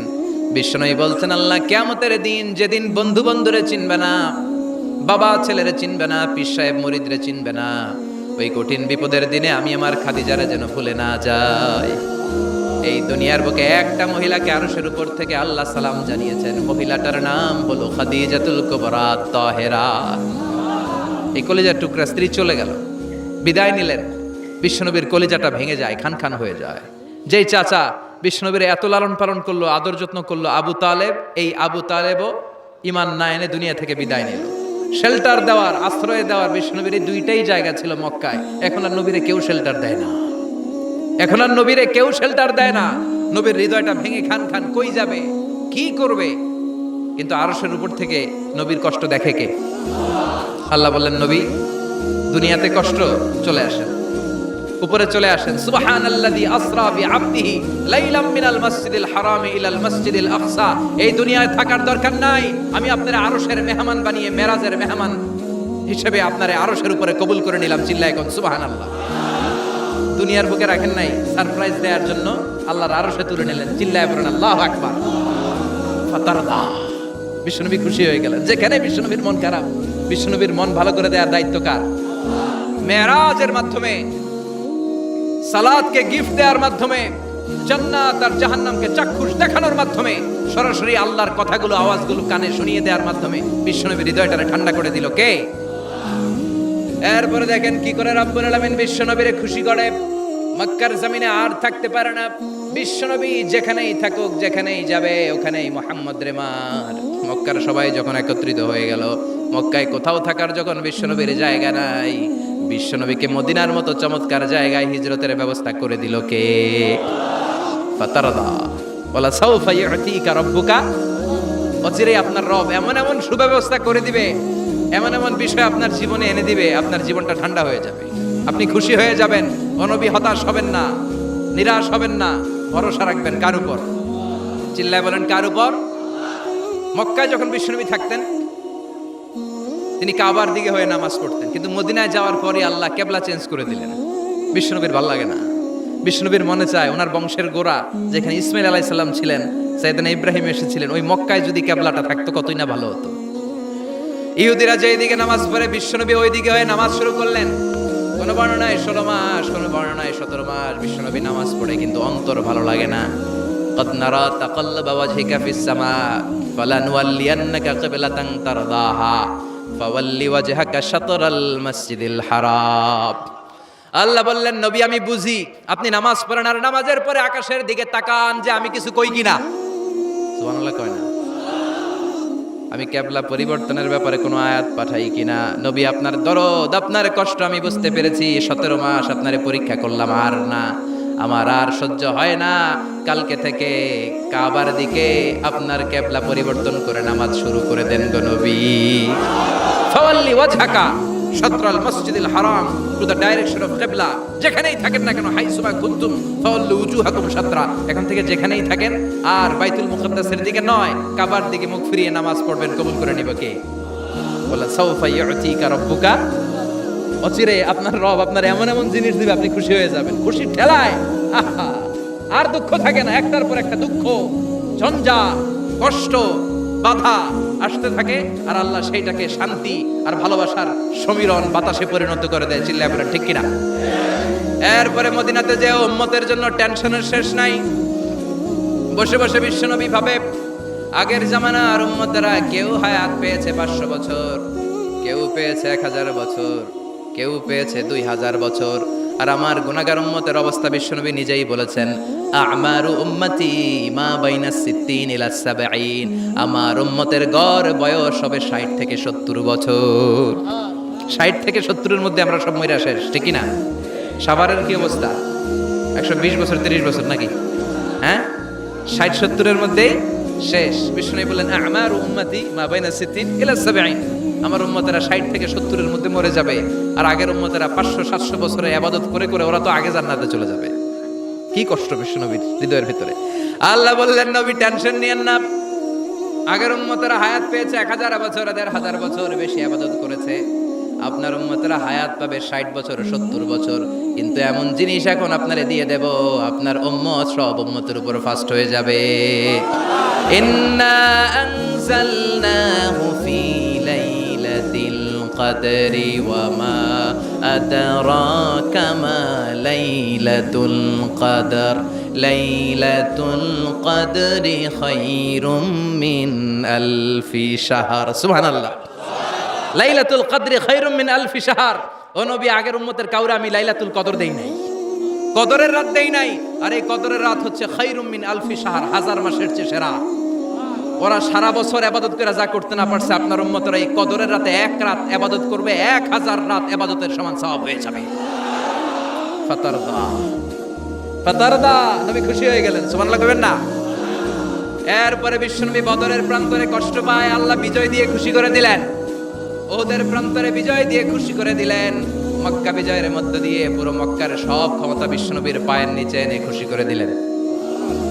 বিশ্বনবী বলতেন, আল্লাহ কিয়ামতের দিন, যেদিন বন্ধু বন্ধুরে চিনবে না, বাবা ছেলেরে চিনবে না, পীর সাহেব মুরিদরে চিনবে না, ওই কঠিন বিপদের দিনে আমি আমার খাদিজারে যেন ভুলে না যাই। এই দুনিয়ার বুকে একটা মহিলাকে আরশের উপর থেকে আল্লাহ সালাম জানিয়েছেন, মহিলাটার নাম হলো খাদিজাতুল কুবরা তাহেরা। এই কলিজার টুকরা স্ত্রী চলে গেল, বিদায় নিলেন। বিশ্বনবীর কলিজাটা ভেঙে যায়, খান খান হয়ে যায়। যেই চাচা বিশ্বনবীর এত লালন পালন করলো, আদর যত্ন করলো, আবু তালেব, এই আবু তালেবও ঈমান না এনে দুনিয়া থেকে বিদায় নিল। শেল্টার দেওয়ার, আশ্রয় দেওয়ার বিশ্বনবীর এই দুইটাই জায়গা ছিল মক্কায়। এখন আর নবীরে কেউ শেল্টার দেয় না, এখন আর নবীরে কেউ শেল্টার দেয় না। নবীর হৃদয়টা ভেঙে খান খান, কই যাবে, কি করবে? কিন্তু আরশের উপর থেকে নবীর কষ্ট দেখে কে? আল্লাহ বললেন, নবী দুনিয়াতে কষ্ট, চলে আসেন, উপরে চলে আসেন। সুবহানাল্লাযী আসরা বিআবদিহি লাইলাম মিনাল মাসজিদিল হারামি ইলাল মাসজিদিল আকসা। এই দুনিয়ায় থাকার দরকার নাই, আমি আপনারে আরশের মেহমান বানিয়ে মেরাজের মেহমান হিসেবে আপনারে আরশের উপরে কবুল করে নিলাম। চিল্লায় কোন সুবহানাল্লাহ। দুনিয়ার বুকে রাখেন নাই, সারপ্রাইজ দেওয়ার জন্য আল্লাহর আরশে তুলে নিলেন। চিল্লায় বলেন আল্লাহু আকবার। ফাতারদা, বিশ্বনবী খুশি হয়ে গেলেন। যেখানে বিশ্বনবীর মন খারাপ, বিশ্বনবীর মন ভালো করে দেওয়ার দায়িত্ব কার? মেরাজের মাধ্যমে, সালাতকে গিফট দেওয়ার মাধ্যমে, জান্নাত আর জাহান্নামকে চাক্ষুষ দেখানোর মাধ্যমে, সরাসরি আল্লাহর কথাগুলো, আওয়াজগুলো কানে শুনিয়ে দেওয়ার মাধ্যমে বিশ্বনবীর হৃদয়টারে ঠান্ডা করে দিল কে? এরপরে দেখেন কি করে রব্বুল আলামিন বিশ্বনবীরে খুশি করে। মক্কার জমিনে আর থাকতে পারে না, বিশ্বনবী যেখানেই থাকুক, যেখানেই যাবে, ওখানেই মুহাম্মদ রে মার। মক্কার সবাই যখন একত্রিত হয়ে গেল, মক্কায় কোথাও থাকার যখন বিশ্বনবীর জায়গা নাই, বিশ্বনবীকে মদিনার মতো চমৎকার জায়গায় হিজরতের ব্যবস্থা করে দিল কে? ফাতারদা ওয়ালা সাউফা ইউতিকা রাব্বুকা। অচিরেই আপনার রব এমন এমন সুব্যবস্থা করে দিবে, এমন এমন বিষয় আপনার জীবনে এনে দিবে, আপনার জীবনটা ঠান্ডা হয়ে যাবে, আপনি খুশি হয়ে যাবেন। অনবী হতাশ হবেন না, নিরাশ হবেন না, ভরসা রাখবেন কার উপর? চিল্লায় বলেন কার উপর? মক্কায় যখন বিশ্বনবী থাকতেন, তিনি কাবার দিকে হয়ে নামাজ পড়তেন, কিন্তু মদিনায় যাওয়ার পরে আল্লাহ কেবলা চেঞ্জ করে দিলেন। বিশ্বনবীর ভালো লাগে না, বিশ্বনবীর মনে চায় ওনার বংশের গোড়া যেখানে ইসমাইল আলাইহিস সালাম ছিলেন, সাইয়েদনা ইব্রাহিম এসেছিলেন, ওই মক্কায় যদি কেবলাটা থাকতো কতই না ভালো হতো। ইহুদিরা যে দিকে নামাজ পড়ে, বিশ্বনবী ওই দিকে হয়ে নামাজ শুরু করলেন। কোন বর্ণনায় 16 মাস, কোন বর্ণনায় 17 মাস বিশ্বনবী নামাজ পড়ে, কিন্তু অন্তর ভালো লাগে না। قد نرى تقلب وجهك في السماء فلنولينك قبلة ترضاها فول وجهك شطر المسجد الحرام। আল্লাহ বললেন, নবী আমি বুঝি আপনি নামাজ পড়েন, আর নামাজের পরে আকাশের দিকে তাকান যে আমি কিছু কই কিনা। সুবহানাল্লাহ কয় না? আমি কেবলা পরিবর্তনের ব্যাপারে কোনো আয়াত পাঠাই কিনা? নবী আপনার দরদ, আপনার কষ্ট আমি বুঝতে পেরেছি। 17 মাস আপনারে পরীক্ষা করলাম, আর না, আমার আর সহ্য হয় না। কালকে থেকে কাবার দিকে আপনার কেবলা পরিবর্তন করে নামাজ শুরু করে দেন গো নবী। ফাওয়াল্লি ওয়াজহাকা শাতরাল মসজিদিল হারাম, টু দ্য ডাইরেকশন অফ কিবলা। যেখানেই থাকেন না কেন, হাইসুমা কুনতুম ফাওয়াল্লু উজুহাকুম শাতরা, এখন থেকে যেখানেই থাকেন আর বাইতুল মুকাদ্দাসের দিকে নয়, কাবার দিকে মুখ ফিরিয়ে নামাজ পড়বেন, কবুল করে নিব কে? বলা সাউফা ইউতিকা রাব্বুকা। অচিরে আপনার রব আপনার এমন এমন জিনিস দিবে, আপনি খুশি হয়ে যাবেন। খুশির ঠেলায় আহা, আর দুঃখ থাকে না, একটার পর একটা দুঃখ, ঝঞ্ঝাট, কষ্ট, বাধা আসতে থাকে, আর আল্লাহ সেইটাকে শান্তি আর ভালোবাসার সমীরণ বাতাসে পরিণত করে দেয়। চিল্লায় বলেন ঠিক কিনা? এরপরে মদিনাতে যে উম্মতের জন্য টেনশনের শেষ নাই। বসে বসে বিশ্বনবী ভাবে, আগের জামানার উম্মতেরা কেউ হায়াত পেয়েছে 500 বছর, কেউ পেয়েছে 1000 বছর, কেউ পেয়েছে 2000 বছর, আর আমার গুনাহগার উম্মতের অবস্থা বিশ্বনবী নিজেই বলেছেন, আমারু উম্মতি মা বাইনা 60 ইলা 70, আমার উম্মতের গড় বয়স হবে 60 থেকে 70 বছর। 60 থেকে 70 এর মধ্যে আমরা সব মইরা শেষ, ঠিক কি না? সাভারের কি অবস্থা? 120 বছর 30 বছর নাকি? হ্যাঁ, 60-70 এর মধ্যেই শেষ। বিষ্ণু বললেন, আমারু উম্মতি মা বাইনা 60 ইলা 70, আমার উম্মতেরা 60 থেকে 70 এর মধ্যে মরে যাবে, আর আগের উম্মতেরা 500-700 বছরে ইবাদত করে করে ওরা তো আগে জান্নাতে চলে যাবে। কি কষ্ট বিশ্বনবীর হৃদয়ের ভিতরে। আল্লাহ বললেন, নবী টেনশন নিয়েন না, আগের উম্মতেরা হায়াত পেয়েছে 1000 বছর, 1500 বছর বেশি ইবাদত করেছে, আপনার উম্মতেরা হায়াত পাবে 60 বছর 70 বছর। কিন্তু এমন জিনিস এখন আপনারে দিয়ে দেব, আপনার উম্মত সব উম্মতের উপর ফাস্ট হয়ে যাবে। ইন্না আনজালনাহু ফি লাইলাতিল কদরি ওয়া মা আদরাকা মা লাইলাতুল কদর, লাইলাতুল কদরি খায়রুম মিন আলফি শাহর। সুবহানাল্লাহ। লাইলাতুল কদরি খায়রুম মিন আলফি শাহর। ও নবী, আগের উম্মতের কাউরে আমি লাইলাতুল কদর দেই নাই, কদরের রাত দেই নাই, আর এই কদরের রাত হচ্ছে খায়রুম মিন আলফি শাহর, 1000 মাসের চেয়ে সেরা। ওরা সারা বছর ইবাদত করে যা করতে না পারছে, আপনার উম্মতরা এই কদরের রাতে এক রাত ইবাদত করবে, 1000 রাত ইবাদতের সমান সওয়াব হয়ে যাবে। ফাতারদা, ফাতারদা, নবী খুশি হয়ে গেলেন। সুবহানাল্লাহ কইবেন না? এরপরে বিশ্বনবী বদরের প্রান্তরে কষ্ট পায়, আল্লাহ বিজয় দিয়ে খুশি করে দিলেন। ওদের প্রান্তরে বিজয় দিয়ে খুশি করে দিলেন। মক্কা বিজয়ের মধ্য দিয়ে পুরো মক্কার সব ক্ষমতা বিশ্বনবীর পায়ের নিচে এনে খুশি করে দিলেন।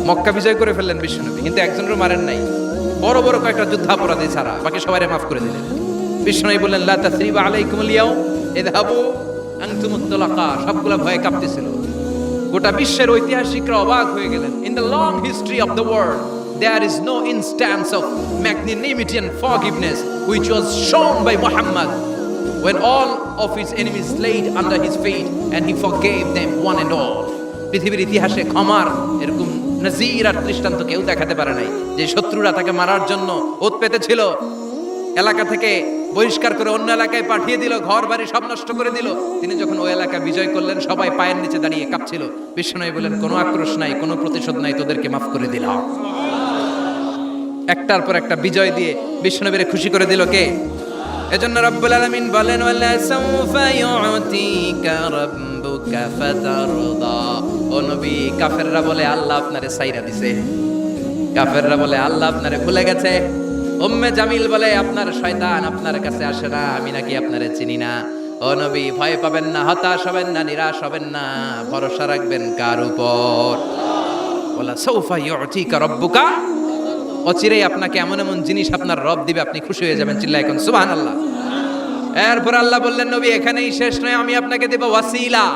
মক্কা বিজয় করে ফেললেন বিশ্বনবী, কিন্তু একজনেরও মারেন নাই, বড় বড় কয়েকটা যুদ্ধাপরাধী ছাড়া বাকি সবাইরে মাফ করে দিলেন। বিশ্বনবী বললেন, লা তাসরিবা আলাইকুমুল ইয়াউম ইযহাবু আনতুমুত তুলাকা। সবগুলা ভয়ে কাঁপতেছিল। গোটা বিশ্বের ঐতিহাসিকরা অবাক হয়ে গেলেন। In the long history of the world there is no instance of magnanimity and forgiveness which was shown by Muhammad when all of his enemies laid under his feet and he forgave them one and all. পৃথিবীর ইতিহাসে ক্ষমার এরকম নজির আর দৃষ্টান্ত কেউ দেখাতে পারে নাই। যে শত্রুরা তাকে মারার জন্য ওত পেতেছিল, এলাকা থেকে বহিষ্কার করে অন্য এলাকায় পাঠিয়ে দিল, ঘর বাড়ি সব নষ্ট করে দিল, তিনি যখন ওই এলাকা বিজয় করলেন, সবাই পায়ের নিচে দাঁড়িয়ে কাঁপছিল। বিশ্বনবী বলেন, কোনো আক্রোশ নাই, কোনো প্রতিশোধ নাই, তোদেরকে মাফ করে দিলাম। একটার পর একটা বিজয় দিয়ে বিশ্বনবীরে খুশি করে দিল কে? এজন্য রব্বুল আলামিন বলেন, ওয়ালা সাউফা ইউতিকা রাব্বুকা ফাতারদা। ও নবী, কাফেররা বলে আল্লাহ আপনারে সাইরা দিছে, কাফেররা বলে আল্লাহ আপনারে ভুলে গেছে। উম্মে জামিল বলে আপনার শয়তান আপনার কাছে আসে না, আমি নাকি আপনারে চিনি না। ও নবী, ভয় পাবেন না, হতাশ হবেন না, নিরাশ হবেন না, ভরসা রাখবেন কার উপর? ওয়ালা সাউফা ইউতিকা রাব্বুকা, অচিরেই আপনাকে এমন এমন জিনিস আপনার রব দিবে, আপনি খুশি হয়ে যাবেন। চিল্লায় এখন সুবহানাল্লাহ। এরপর আল্লাহ বললেন, নবী এখানেই শেষ নয়, আমি আপনাকে দেব ওয়াসিলা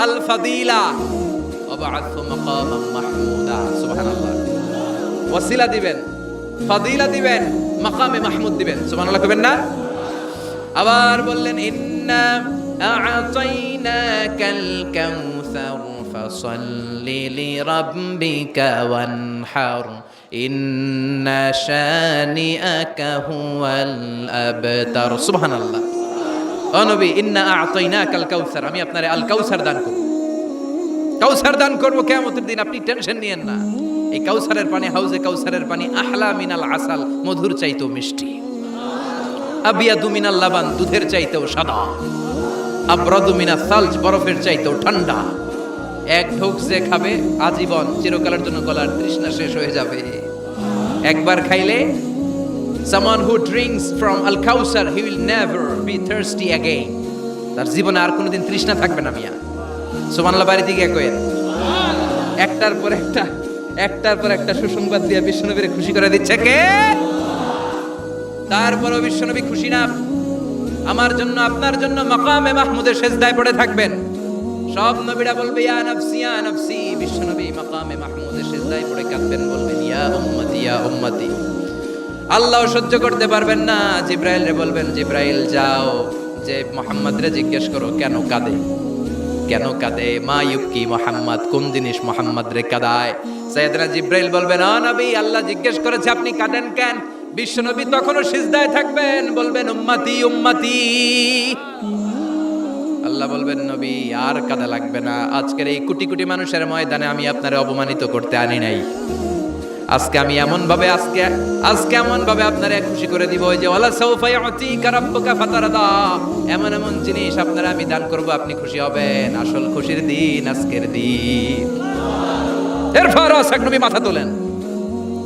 আল ফাদিলা ওয়াবআথু মাকামান মাহমুদা। সুবহানাল্লাহ। ওয়াসিলা দিবেন, ফাদিলা দিবেন, মাকামে মাহমুদ দিবেন। সুবহানাল্লাহ কইবেন না? আবার বললেন, ইন্না আ'তাইনাকাল কাউসার ফাসাল্লি লিরাব্বিকা ওয়ানহার ইন্না শানিআকা হুয়াল আবতার। সুবহানাল্লাহ। ও নবী, ইন্না আ'তাইনাকাল কাউসার, আমি আপনারে আল কাউসার দান করব, কাউসার দান করব কিয়ামতের দিন, আপনি টেনশন নিয়েন না। এই কাউসারের পানি, হাউজে কাউসারের পানি আহলা মিনাল আসাল, মধুর চাইতেও মিষ্টি, আবিয়াদু মিনাল লাবান, দুধের চাইতেও সাদা, আবরাদু মিনাস সালজ, বরফের চাইতেও ঠান্ডা। এক ঢোক যে খাবে আজীবন, চিরকালের জন্য গলার তৃষ্ণা শেষ হয়ে যাবে। একবার খাইলে someone who drinks from al-Kausar, he will never be thirsty again, তার জীবনে আর কোনোদিন তৃষ্ণা থাকবে না। মিয়া সুবহানাল্লাহ বাড়ি থেকে কইেন। একটার পর একটা সুসংবাদ দিয়ে বিশ্বনবীরে খুশি করে দিচ্ছে কে? তারপরও বিশ্বনবী খুশি না। আমার জন্য আপনার জন্য মাকামে মাহমুদের সেজদায় পড়ে থাকবেন, সব নবীরা বলবে ইয়া নাফসি, বিশ্বনবী মাকামে মাহমুদে সিজদায় পড়ে কাঁদবেন, বলবেন ইয়া উম্মতি ইয়া উম্মতি। আল্লাহ সহ্য করতে পারবেন না, জিব্রাইল রে বলবেন জিব্রাইল যাও যে মুহাম্মদ রে জিজ্ঞেস করো কেন কাঁদে, কেন কাঁদে, মা ইউবকি মুহাম্মদ, কোন জিনিস মুহাম্মদ রে কাঁদায়। সাইয়েদনা জিব্রাইল বলবেন ও নবী, আল্লাহ জিজ্ঞেস করেছে আপনি কাঁদেন কেন? বিশ্বনবী তখনও সিজদায় থাকবেন, বলবেন উম্মতি উম্মতি। আল্লাহ বলবেন নবী আর কাঁদা লাগবে না, আজকের এই কোটি কোটি মানুষের ময়দানে আমি আপনারে অপমানিত করতে আনি নাই। আজকে আমি এমন ভাবে আপনারে খুশি করে দিব যে ওয়ালা সাউফা ইউতিকা রাব্বুকা ফাতারদা, এমন এমন জিনিস আপনারা আমি দান করব, আপনি খুশি হবেন। আসল খুশির দিন আজকের দিন। এরপর নবী মাথা তোলেন,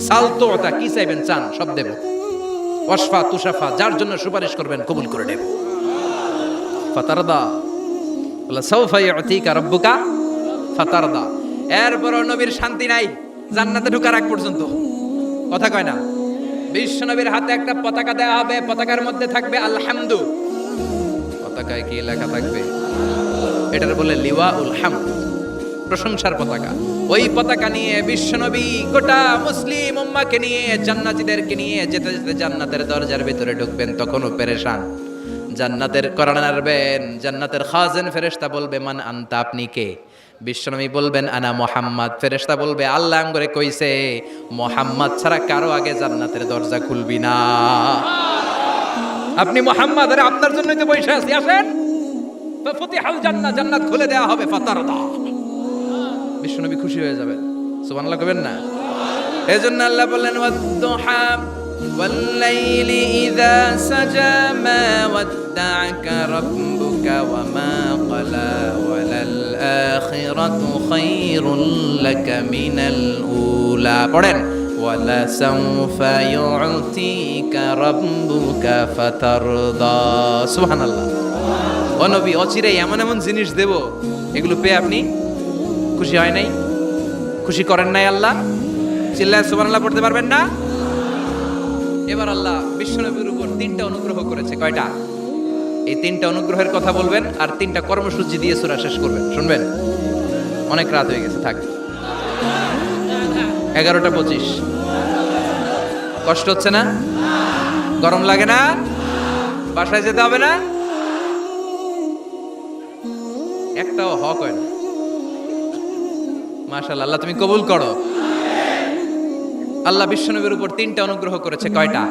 সালতোতা, কি চাইবেন চান সব দেব, ওয়াসফা তুশাফা, যার জন্য সুপারিশ করবেন কবুল করে নেব। ফাতারদা, ওয়ালা সাউফা ইউতিকা রাব্বুকা ফাতারদা। এরপর নবীর শান্তি নাই জান্নাতে ঢোকার আগ পর্যন্ত, কথা কয় না। বিশ্ব নবীর হাতে একটা পতাকা দেওয়া হবে, পতাকার মধ্যে থাকবে আলহামদু। পতাকায় কি লেখা থাকবে? এটার বলে লিওয়াউল হামদ, প্রশংসার পতাকা। ওই পতাকা নিয়ে বিশ্ব নবী গোটা মুসলিম উম্মাহকে নিয়ে, জান্নাতীদেরকে নিয়ে যেতে যেতে জান্নাতের দরজার ভিতরে ঢুকবেন, তখনও পেরেশান। জান্নাতের কোরআন আনবেন, জান্নাতের খাজেন ফেরেশতা বলবে মান আনতা, আপনি কে? বিশ্বনবী বলবেন আনা মুহাম্মদ। ফেরেশতা বলবে আল্লাহ আমগরে কইছে মুহাম্মদ ছাড়া কারো আগে জান্নাতের দরজা খুলবি না। আপনি মুহাম্মদ, আরে আপনার জন্যই তো বসে আছি, আসেন। ফাফতিহাল জান্নাহ, জান্নাত খুলে দেওয়া হবে। ফাতারদা, বিশ্বনবী খুশি হয়ে যাবেন। সুবহানাল্লাহ কবেন না? এজন্য আল্লাহ বললেন ওয়াদ-দুহা ওয়াল-লাইলি ইযা সাজা মা ওয়াদ্দা'আকা রাব্বুকা ওয়া মা ক্বালা ওয়ালাল আখিরাতু খায়রুল লাকা মিনাল উলা। পড়েন ওয়ালা সাউফা ইউতিকা রাব্বুকা ফাতারদা। সুবহানাল্লাহ। ও নবী, অচিরেই এমন এমন জিনিস দেব, এগুলো পেয়ে আপনি খুশি হয় নাই, খুশি করেন নাই আল্লাহ? চিল্লায় সুবহানাল্লাহ পড়তে পারবেন না? এবার আল্লাহ বিশ্বনবীর উপর 3টা অনুগ্রহ করেছে। কয়টা? এই 3টা অনুগ্রহের কথা বলবেন আর 3টা কর্মসূচি দিয়ে সূরা শেষ করবেন। শুনবেন? অনেক রাত হয়ে গেছে, থাক। 11:25। কষ্ট হচ্ছে না? গরম লাগে না? বাসায় যেতে হবে না? একটাও হক হয় না। মাশাআল্লাহ, আল্লাহ তুমি কবুল করো। আল্লাহ বিশ্বনবীর উপর 3টা অনুগ্রহ করেছে। কয়টা?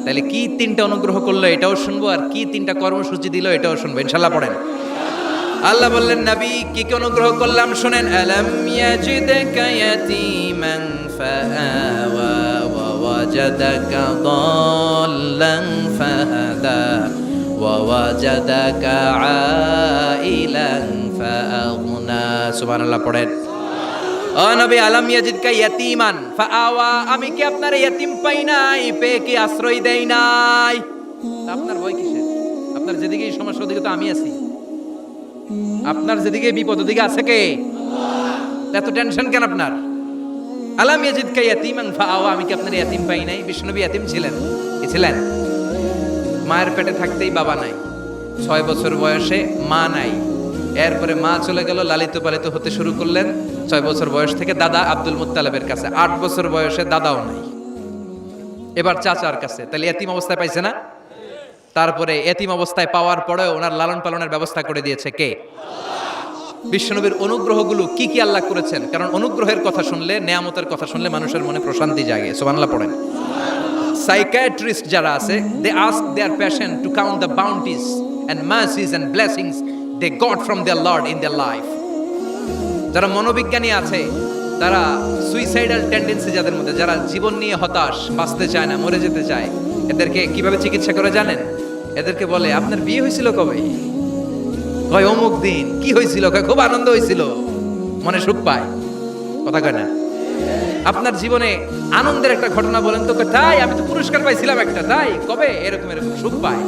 তাহলে কি 3টা অনুগ্রহ করলো এটাও শুনবো, আর কি 3টা কর্মসূচি দিল এটাও শুনবো ইনশাআল্লাহ। পড়েন। আল্লাহ বললেন নবী কি কি অনুগ্রহ করলাম শুনেন। আলাম ইয়াজিদকা ইয়াতীমান ফাআওয়া ওয়া ওয়াজাদাকা দাল্লান ফাহাদা ওয়া ওয়াজাদাকা আইলান ফাআগনা। সুবহানাল্লাহ পড়েন। ও নবী, আলাম ইয়াজিদকা ইয়াতীমান ফাআওয়া, আমি কি আপনার ইয়াতীম পাই নাই, পেয়ে কি আশ্রয় দেই নাই? আপনার ভয় কিসের? আপনার যেদিকেই সমস্যা ওদিকে তো আমি আছি। আপনার যেদিকে বিপদ ওদিকে আছে কে? এত টেনশন কেন আপনার? আলাম ইয়াজিদকা ইয়াতীমান ফাআওয়া, আমি কি আপনার ইয়াতীম পাই নাই? বিশ্বনবী ইয়াতীম ছিলেন। কি ছিলেন? মায়ের পেটে থাকতেই বাবা নাই, 6 বছর বয়সে মা নাই, এরপরে মা চলে গেল, লালিত পালিত হতে শুরু করলেন। 6 বছর বয়স থেকে দাদা আব্দুল মুত্তালিবের কাছে, 8 বছর বয়সে দাদাও নাই, এবার চাচার কাছে। তাহলে এতিম অবস্থায় পাইছে না? তারপরে এতিম অবস্থায় পাওয়ার পরেও ওনার লালন পালনের ব্যবস্থা করে দিয়েছে কে? বিশ্বনবীর অনুগ্রহগুলো কি কি আল্লাহ করেছেন, কারণ অনুগ্রহের কথা শুনলে, নেয়ামতের কথা শুনলে মানুষের মনে প্রশান্তি জাগে। সুবহানাল্লাহ পড়েন। সাইকিয়াট্রিস্ট যারা আছে, they ask their patient to count the bounties and mercies and blessings they got from their Lord in their life. যারা মনোবিজ্ঞানী আছে, তারা সুইসাইডাল টেন্ডেন্সি যাদের মধ্যে, যারা জীবন নিয়ে হতাশ, বাঁচতে চায় না, মরে যেতে চায়, এদেরকে কিভাবে চিকিৎসা করে জানেন? এদেরকে বলে আপনার বিয়ে হয়েছিল কবে? কয় অমুক দিন। কি হয়েছিল? কয় খুব আনন্দ হয়েছিল, মনে সুখ পায়। কথা কয় না? আপনার জীবনে আনন্দের একটা ঘটনা বলেন তো। তাই আমি তো পুরস্কার পাইছিলাম একটা। তাই কবে? এরকম এরকম সুখ পায়।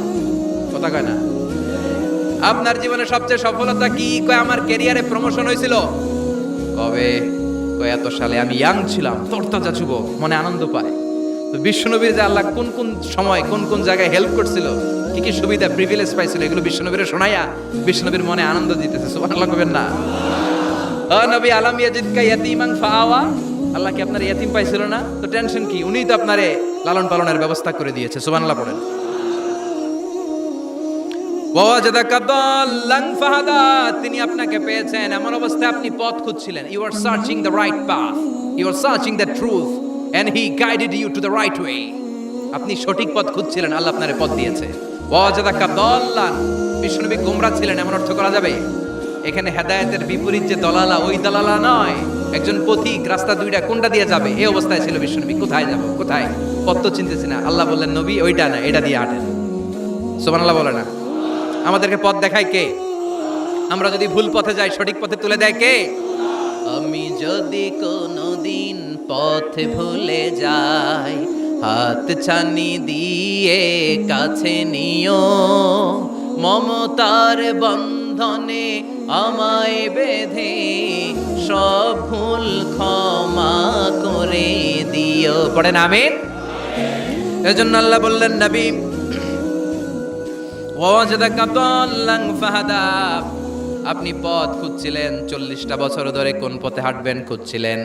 কথা কয় না? আপনার জীবনে সবচেয়ে সফলতা কি? কয় আমার ক্যারিয়ারে প্রমোশন হয়েছিল। কবে? কয় এত সালে, আমি ইয়াং ছিলাম, তরতাজা যুবক, মনে আনন্দ পায়। তো বিশ্বনবীর যে আল্লাহ কোন কোন সময় কোন কোন জায়গায় হেল্প করছিল কি কি সুবিধা প্রিভিলেজ পাইছিল এগুলো বিশ্বনবীরে শোনাইয়া বিশ্বনবীর মনে আনন্দ দিতেছে। সুবহানাল্লাহ কইবেন না? ও নবী, আলাম ইয়াজিদকা ইয়াতীমান ফাআওয়া, আল্লাহ কি আপনার ইয়াতীম পাইছিল না? তো টেনশন কি, উনিই তো আপনারে লালন পালনের ব্যবস্থা করে দিয়েছে। সুবহানাল্লাহ পড়েন। ওয়াজাদাকা দাল্লান ফাহাদা, তিনি আপনাকে পেয়েছেন এমন অবস্থায় আপনি পথ খুঁজছিলেন। You are searching the right path, you are searching the truth and he guided you to the right way. আপনি সঠিক পথ খুঁজছিলেন, আল্লাহ আপনারে পথ দিয়েছে। ওয়াজাদাকা দাল্লান, বিশ্বনবী গোমরা ছিলেন এমন অর্থ করা যাবে? এখানে হেদায়েতের বিপরীত যে দলালা, ওই দলালা নয়। একজন পথিক, রাস্তা দুইটা কোনটা দিয়ে যাবে এই অবস্থায় ছিল বিশ্বনবী। কোথায় যাব, কোথায় পথ তো চিনতেছি না। আল্লাহ বললেন নবী ওইটা না, এটা দিয়ে হাঁটেন। সুবহানাল্লাহ বলে না? আমাদেরকে পথ দেখায় কে? আমরা যদি ভুল পথে যাই সঠিক পথে তুলে দেয় কে? আমি যদি কোনোদিন পথ ভুলে যাই, হাত ছানি দিয়ে কাছে নিও, মমতার বন্ধনে আমায় বেঁধে সব ভুল ক্ষমা করে দিও। পড়েন আমিন। এজন্য আল্লাহ বললেন নবী ওয়াজাদাকা দাল্লান ফাহাদা, আপনি পথ খুঁজছিলেন 40টা বছর ধরে কোন পথে হাঁটবেন খুঁজছিলেন।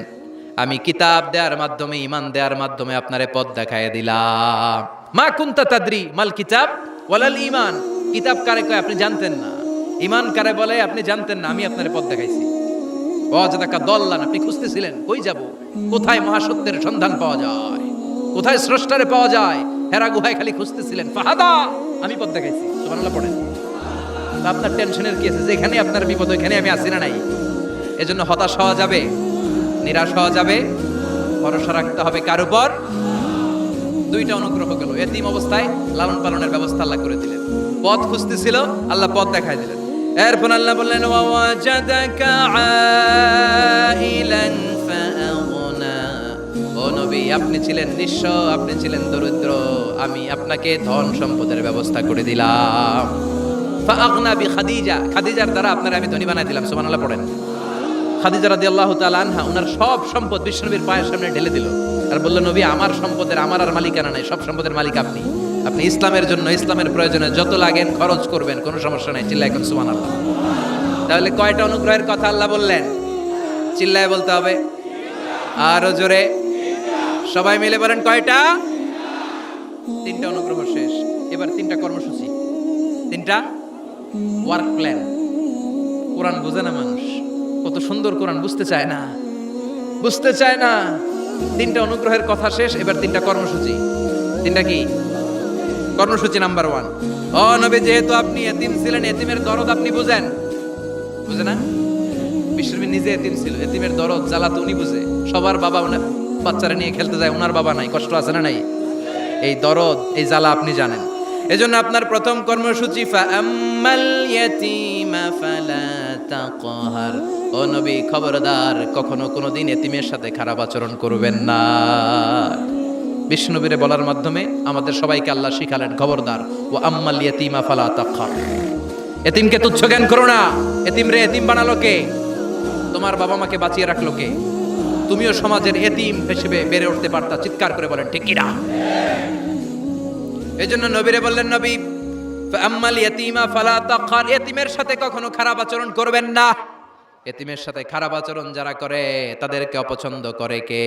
আমি কিতাব দেওয়ার মাধ্যমে, ঈমান দেওয়ার মাধ্যমে আপনারে পথ দেখায় দিলাম। মা কুনতা তাদরি মাল কিতাব ওয়ালাল ঈমান, কিতাব কারে কয় আপনি জানতেন না, ঈমান কারে বলে আপনি জানতেন না, আমি আপনারে পথ দেখাইছি। ওয়াজাদাকা দাল্লান, আপনি খুঁজতেছিলেন কই যাব, কোথায় মহাসত্যের সন্ধান পাওয়া যায়, কোথায় স্রষ্টারে পাওয়া যায়, হেরা গুহায় খালি খুঁজতেছিলেন। ফাহাদা, আমি পথ দেখাইছি। সুবহানাল্লাহ পড়েন। আপনার টেনশনের কি আছে? যেখানে আপনার বিপদ ওইখানে আমি আছি না নাই? এজন্য হতাশ হওয়া যাবে, নিরাশ হওয়া যাবে, ভরসা রাখতে হবে কার উপর? দুইটা অনুগ্রহ গেল, এতিম অবস্থায় লালন পালনের ব্যবস্থা আল্লাহ করে দিলেন। পথ খুঁজতেছিল, আল্লাহ পথ দেখায় দিলেন। এরপর আল্লাহ বললেন ওয়াজাদাকা আইলান ফাআগনা, ও নবী আপনি ছিলেন নিঃস্ব, আপনি ছিলেন দরিদ্র, আমি আপনাকে ধন সম্পদের ব্যবস্থা করে দিলাম। ফাআগনা বিখাদিজা, খাদিজার দ্বারা আপনারা আমি ধনী বানাই দিলাম। সুবহানাল্লাহ পড়েন। খাদিজা রাদিয়াল্লাহু তাআলা আনহা ওনার সব সম্পদ বিশ্বনবীর পায়ের সামনে ঢেলে দিল আর বলল নবী আমার সম্পদের আমার আর মালিকানা নাই, সব সম্পদের মালিক আপনি। আপনি ইসলামের জন্য, ইসলামের প্রয়োজনে যত লাগেন খরচ করবেন, কোনো সমস্যা নাই। চিল্লায় এখন সুবহানাল্লাহ। তাহলে কয়টা অনুগ্রহের কথা আল্লাহ বললেন? চিল্লায় বলতে হবে, আরো জোরে, সবাই মিলে বলেন কয়টা? 3টা অনুগ্রহ শেষ। এবার 3টা কর্মসূচি, 3টা ওয়ার্ক প্ল্যান। কোরআন বোঝে না মানুষ, কত সুন্দর কোরআন, বুঝতে চায় না, বুঝতে চায় না। 3টা অনুগ্রহের কথা শেষ, এবার 3টা কর্মসূচি। 3টা কি কর্মসূচি? নাম্বার 1, ও নবী যেহেতু আপনি এতিম ছিলেন, এতিমের দরদ আপনি বুঝেন। বুঝে না? বিশ্বনবী নিজে এতিম ছিল, এতিমের দরদ জ্বালা তো উনি বুঝে। সবার বাবা বাচ্চারা নিয়ে খেলতে যায়, ওনার বাবা নাই, কষ্ট আছে না নাই? এই দরদ, এই জ্বালা আপনি জানেন। এজন্য আপনার প্রথম কর্মসূচি ফাআম্মাল ইয়াতীমা ফালা তাকহার, ও নবী খবরদার কখনো কোনোদিন এতিমের সাথে খারাপ আচরণ করবেন না। বিশ্বনবীরে বলার মাধ্যমে আমাদের সবাইকে আল্লাহ শিখালেন খবরদার, ও আম্মাল ইয়াতীমা ফালা তাকহার, এতিমকে তুচ্ছ জ্ঞান করো না। এতিমরে এতিম বানালো কে? তোমার বাবা মাকে বাঁচিয়ে রাখলো কে? তুমিও সমাজের এতিম হিসেবে বেড়ে উঠতে পারতা। চিৎকার করে বলেন ঠিক কিনা? এজন্য নবীরে বললেন নবী ফাআম্মাল ইয়াতীমা ফালা তাকহার, এতিমের সাথে কখনো খারাপ আচরণ করবেন না। এতিমের সাথে খারাপ আচরণ যারা করে তাদেরকে অপছন্দ করে কে?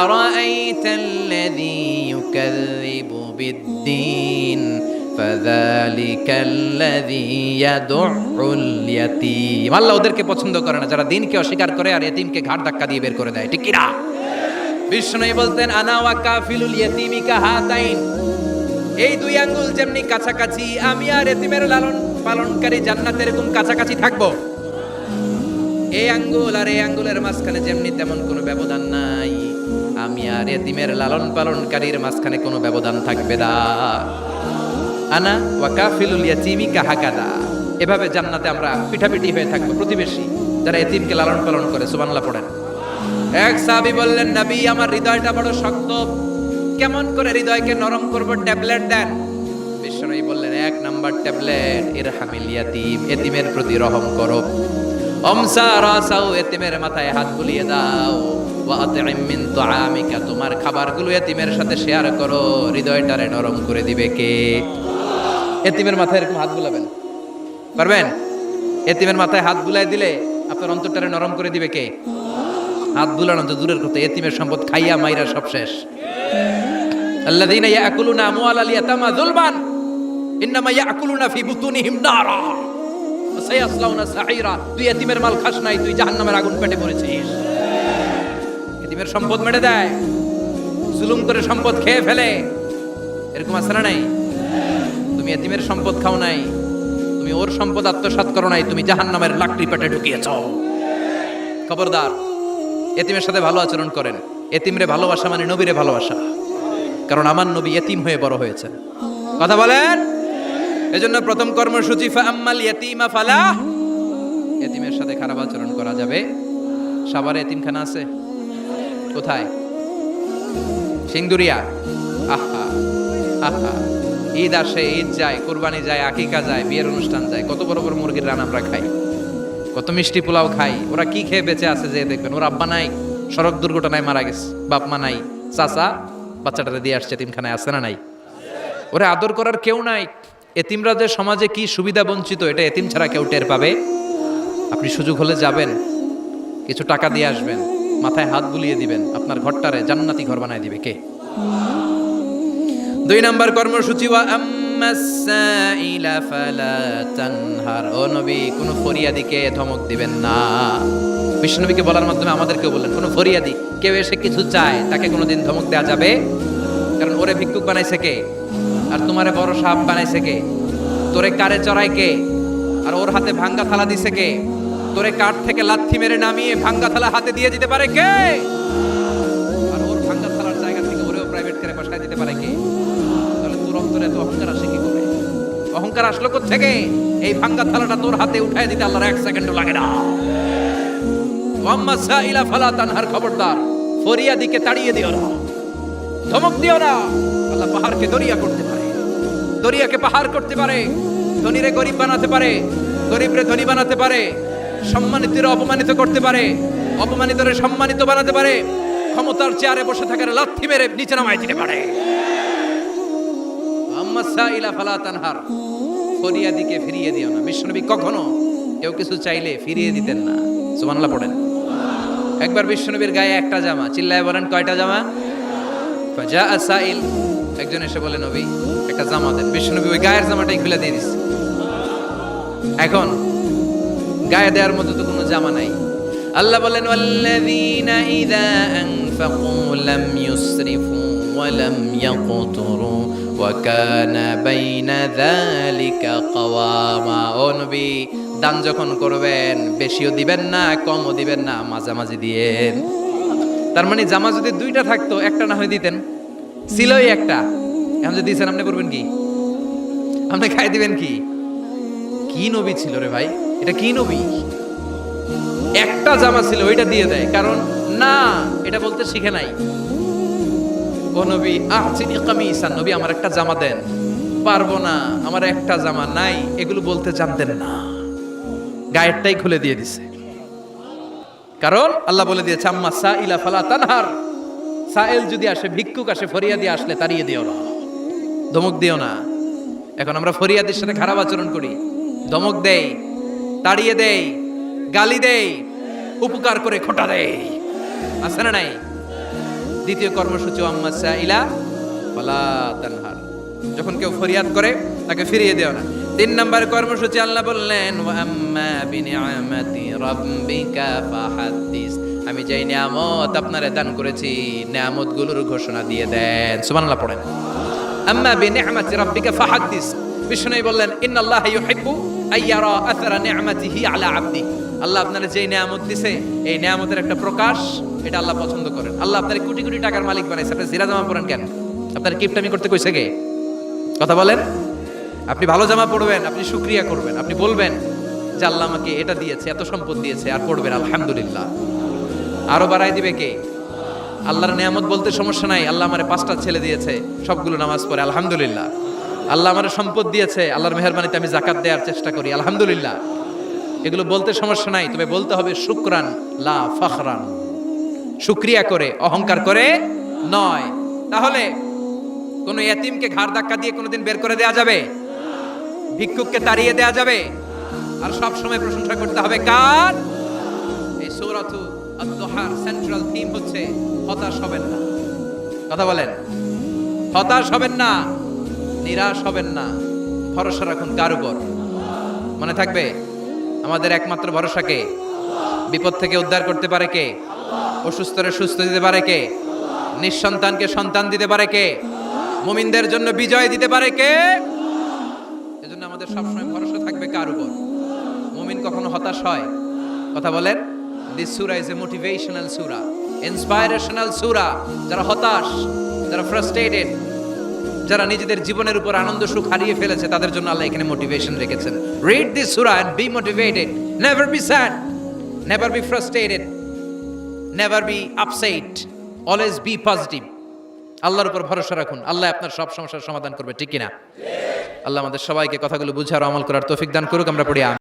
আরাআইতাল্লাযী ইউকাযযিবু বিদ্দীন ফাযালিকাল্লাযী ইয়াদউল ইয়াতীম, আল্লাহ ওদেরকে পছন্দ করে না যারা দ্বীনকে অস্বীকার করে আর এতিমকে ঘাট ধাক্কা দিয়ে বের করে দেয়। ঠিক কিনা? বিষ্ণু বলতেন আনা ওয়া কাফিলুল ইয়াতীমি কাহাতাইন, এই 2 আঙ্গুল যেমনি কাছাকাছি, আমি আর এতিমের লালন পালনকারী জান্নাতে এরকম কাছাকাছি থাকবো। এই আঙ্গুল আর এই আঙ্গুলের মাঝখানে যেমনি তেমন কোনো ব্যবধান নাই, আমি আর এতিমের লালন পালনকারীর মাঝখানে কোনো ব্যবধান থাকবে না। আনা ওয়া কাফিলুল ইয়াতীমি কাহাকাদা, এভাবে জান্নাতে আমরা পিঠাপিঠি হয়ে থাকবো, প্রতিবেশী যারা এতিমকে লালন পালন করে। সুবহানাল্লাহ পড়েন। এক সাহাবী বললেন নবী আমার হৃদয়টা বড় শক্ত, কেমন করে হৃদয়কে নরম করব, ট্যাবলেট দেন। বিশ্বনবী বললেন 1 নাম্বার ট্যাবলেট ইরহামিল ইয়াতীম, এতিমের প্রতি রহম করো। আমসা রাসাও, এতিমের মাথায় হাত বুলিয়ে দাও। ওয়া আতইম মিন তুআমিকা, তোমার খাবারগুলো এতিমের সাথে শেয়ার করো। হৃদয়টারে নরম করে দিবে কে? এতিমের মাথায় এরকম হাত বুলাবেন, পারবেন? এতিমের মাথায় হাত বুলাই দিলে আপনার অন্তরটারে নরম করে দিবে কে? হাত বুলানো তো দূরের কথা, এতিমের সম্পদ খাইয়া মাইরা সব শেষ। আল্লাযীনা ইয়াকুলুনা আমওয়ালাল ইয়াতামা যুলমান ইন্নামা ইয়াকুলুনা ফি বুতুনিহিম নারা ওয়া সায়াসলাউনা সাঈরা। তুই এতিমের মাল খাস নাই, তুই জাহান্নামের আগুন পেটে পড়েছিস। এতিমের সম্পদ মেরে দেয়, জুলুম করে সম্পদ খেয়ে ফেলে, এরকম আছে না নাই? তুমি এতিমের সম্পদ খাও নাই, তুমি ওর সম্পদ আত্মসাৎ করো নাই, তুমি জাহান্নামের লাকড়ি পেটে ঢুকিয়েছ। খবরদার, এতিমের সাথে ভালো আচরণ করেন। এতিমরে ভালোবাসা মানে নবীরে ভালোবাসা, কারণ আমার নবী এতিম হয়ে বড় হয়েছে। কথা বলেন। এজন্য প্রথম কর্মসূচি ফাআম্মাল ইয়াতীমা ফালা, এতিমের সাথে খারাপ আচরণ করা যাবে। সাভারে এতিমখানা আছে কোথায়? সিংদুরিয়া। আহা আহা, ঈদ আসে, ঈদ যায়, কুরবানি যায়, আকিকা যায়, বিয়ের অনুষ্ঠান যায়, কত বড় বড় মুরগির রান আমরা খাই, কত মিষ্টি পোলাও খাই। ওরা কি খেয়ে বেঁচে আছে যে দেখবেন। ওর আব্বা নাই, সড়ক দুর্ঘটনায় মারা গেছে, বাপ মা নাই, চাচা বাচ্চাটারে দিয়ে আসছে, এতিমখানায় আছে না নাই? ওরে আদর করার কেউ নাই। এতিমরা যে সমাজে কি সুবিধা বঞ্চিত, এটা এতিম ছাড়া কেউ টের পাবে? আপনি সুযোগ হলে যাবেন, কিছু টাকা দিয়ে আসবেন, মাথায় হাত বুলিয়ে দিবেন, আপনার ঘরটারে জান্নাতি ঘর বানায় দিবে কে? 2 নম্বর কর্মসূচি ওয়া আম্মাস সাইলা ফালা তানহার। ও নবী, কোন ফরিয়াদিকে ধমক দিবেন না। বিশ্বনবীকে বলার মাধ্যমে আমাদেরকেও বললেন, কোন ফরিয়াদি কেউ এসে কিছু চায় তাকে কোনোদিন ধমক দেওয়া যাবে? কারণ ওরে ভিক্ষুক বানাইছে কে? আর তোমারে বড় সাপ বানাইছে কে? তোরে কারে চড়ায় কে? আর ওর হাতে ভাঙ্গা থালা দিছে কে? তোরে কাঠ থেকে লাথি মেরে নামিয়ে ভাঙ্গা থালা হাতে দিয়ে দিতে পারে কে? আর ওর ভাঙ্গা থালার জায়গা থেকে ওরেও প্রাইভেট করে বসায় দিতে পারে কে? তাহলে তোর অন্তরে এত অহংকার আসে কি করে? অহংকার আসলো কোথা থেকে? এই ভাঙ্গা থালাটা তোর হাতে উঠায় দিতে আল্লাহর 1 সেকেন্ডও লাগে না। ওয়াম্মা সাইলা ফালা তানহার, খবরদার, ফরিয়াদিকে তাড়িয়ে দিও না, ধমক দিও না। আল্লাহ পাহাড়কে দরিয়া করতে পারে, দরিয়াকে পাহাড় করতে পারে, ধনীরে গরিব বানাতে পারে, গরিবরে ধনী বানাতে পারে, সম্মানিতরে অপমানিত করতে পারে, অপমানিতরে সম্মানিত বানাতে পারে, ক্ষমতার চেয়ারে বসে থাকার লাথি মেরে নিচে নামায় দিতে পারে। আম্মা সাইলা ফালা তানহার, ফরিয়াদিকে ফিরিয়ে দিও না। বিশ্বনবী কখনো কেউ কিছু চাইলে ফিরিয়ে দিতেন না। সুবহানাল্লাহ পড়েন। একবার বিশ্বনবীর গায়ে একটা জামা, চিল্লায় বলেন কয়টা জামা? ফাজা আসাইল, একজন এসে বলে নবী একটা জামা দেন। বিশ্বনবী ওই গায়ের জামাটাই খুলে দিয়ে দিচ্ছে। এখন গায়ে দেওয়ার মতো তো কোনো জামা নাই। আল্লাহ বলেন ওয়াল্লাযীনা ইযা আনফাকু লাম ইউসরিফু ওয়া লাম ইয়াকতুরু ওয়া কানা বাইনা যালিকা কাওয়ামা। ও নবী, দান যখন করবেন বেশিও দিবেন না, কমও দিবেন না, মাঝামাঝি দিয়েন। তার মানে জামা যদি 2টা থাকতো, একটা না হয় দিতেন, ছিলই একটা। এখন যদি দিয়েছেন, আপনি করবেন কি? আপনি খাই দিবেন কি? কি নবী ছিল রে ভাই, এটা কি নবী? একটা জামা ছিল, ওইটা দিয়ে দেয়, কারণ না এটা বলতে শিখে নাই। ও নবী আহসিনি কামিসান, নবী আমার একটা জামা দেন। পারবো না, আমার একটা জামা নাই, এগুলো বলতে জানতেন না, গায়েরটাই খুলে দিয়ে দিছে। কারণ আল্লাহ বলে দিয়েছে আম্মা সাইলা ফালা তানহার, সাইল যদি আসে, ভিক্ষুক আসে, ফরিয়াদি আসলে তাড়িয়ে দিও না, ধমক দিও না। এখন আমরা ফরিয়াদির সাথে খারাপ আচরণ করি, ধমক দেই, তাড়িয়ে দেই, গালি দেই, উপকার করে খোটা দেই, আছে না নাই? দ্বিতীয় কর্মসূচি আম্মা সাইলা ফালা তানহার, যখন কেউ ফরিয়াদ করে তাকে ফিরিয়ে দিও না। 3 নম্বর কর্মসূচি আল্লাহ বললেন ওয়া আম্মা বিনিআমাতি রাব্বিকা ফাহাদ্দিস, আমি যেই নিয়ামত আপনারে দান করেছি নিয়ামতগুলোর ঘোষণা দিয়ে দেন। সুবহানাল্লাহ পড়েন। আম্মা বিনিআমাতি রাব্বিকা ফাহাদ্দিস, বিষ্ণু বললেন ইন্নাল্লাহা ইউহিব্বু আইয়ারা আথরা নিআমাতিহি আলা আবদি। আল্লাহ আপনারে যেই নিয়ামত দিয়েছে, এই নিয়ামতের একটা প্রকাশ, এটা আল্লাহ পছন্দ করেন। আল্লাহ আপনারে কোটি কোটি টাকার মালিক বানাইছে, আপনি জিরা জামা পরেন কেন? আপনার কিপটামি করতে কইছে কে? কথা বলেন। আপনি ভালো জামা পরবেন, আপনি শুকরিয়া করবেন, আপনি বলবেন যে আল্লাহ আমাকে এটা দিয়েছে, এত সম্পদ দিয়েছে, আর পড়বেন আলহামদুলিল্লাহ। আরো বাড়াই দিবে কে? আল্লাহর নিয়ামত বলতে সমস্যা নাই। আল্লাহ আমারে 5টা ছেলে দিয়েছে, সবগুলো নামাজ পড়ে আলহামদুলিল্লাহ। আল্লাহ আমারে সম্পদ দিয়েছে, আল্লাহর মেহেরবানিতে আমি যাকাত দেওয়ার চেষ্টা করি আলহামদুলিল্লাহ। এগুলো বলতে সমস্যা নাই, তবে বলতে হবে শুকরান লা ফখরান, শুকরিয়া করে, অহংকার করে নয়। তাহলে কোন ইতিমকে ঘাড় ধাক্কা দিয়ে কোনোদিন বের করে দেয়া যাবে? ভিক্ষুককে তাড়িয়ে দেয়া যাবে? আর সব সময় প্রশংসা করতে হবে কার? এই সূরাতু আদ-দুহার সেন্ট্রাল থিম হচ্ছে হতাশ হবেন না। কথা বলেন, হতাশ হবেন না, নিরাশ হবেন না, ভরসা রাখুন কার উপর? মনে থাকবে আমাদের একমাত্র ভরসা কে? বিপদ থেকে উদ্ধার করতে পারে কে? অসুস্থরে সুস্থ দিতে পারে কে? নিঃসন্তানকে সন্তান দিতে পারে কে? মুমিনদের জন্য বিজয় দিতে পারে কে? এজন্য আমাদের সবসময় ভরসা থাকবে কার উপর? মুমিন কখনো হতাশ হয়? কথা বলেন। This surah is a motivational surah, inspirational surah. যারা হতাশ, যারা ফ্রাস্ট্রেটেড, যারা নিজেদের জীবনের উপর আনন্দ সুখ হারিয়ে ফেলেছে, তাদের জন্য আল্লাহ এখানে মোটিভেশন রেখেছেন। রিড দিস সূরা and be motivated, never be sad, never be frustrated, never be upset, always be positive. আল্লাহর উপর ভরসা রাখুন, আল্লাহ আপনার সব সমস্যার সমাধান করবে, ঠিক কিনা? আল্লাহ আমাদের সবাইকে কথাগুলো বুঝার আমল করার তৌফিক দান করুক। আমরা পড়ি আমিন।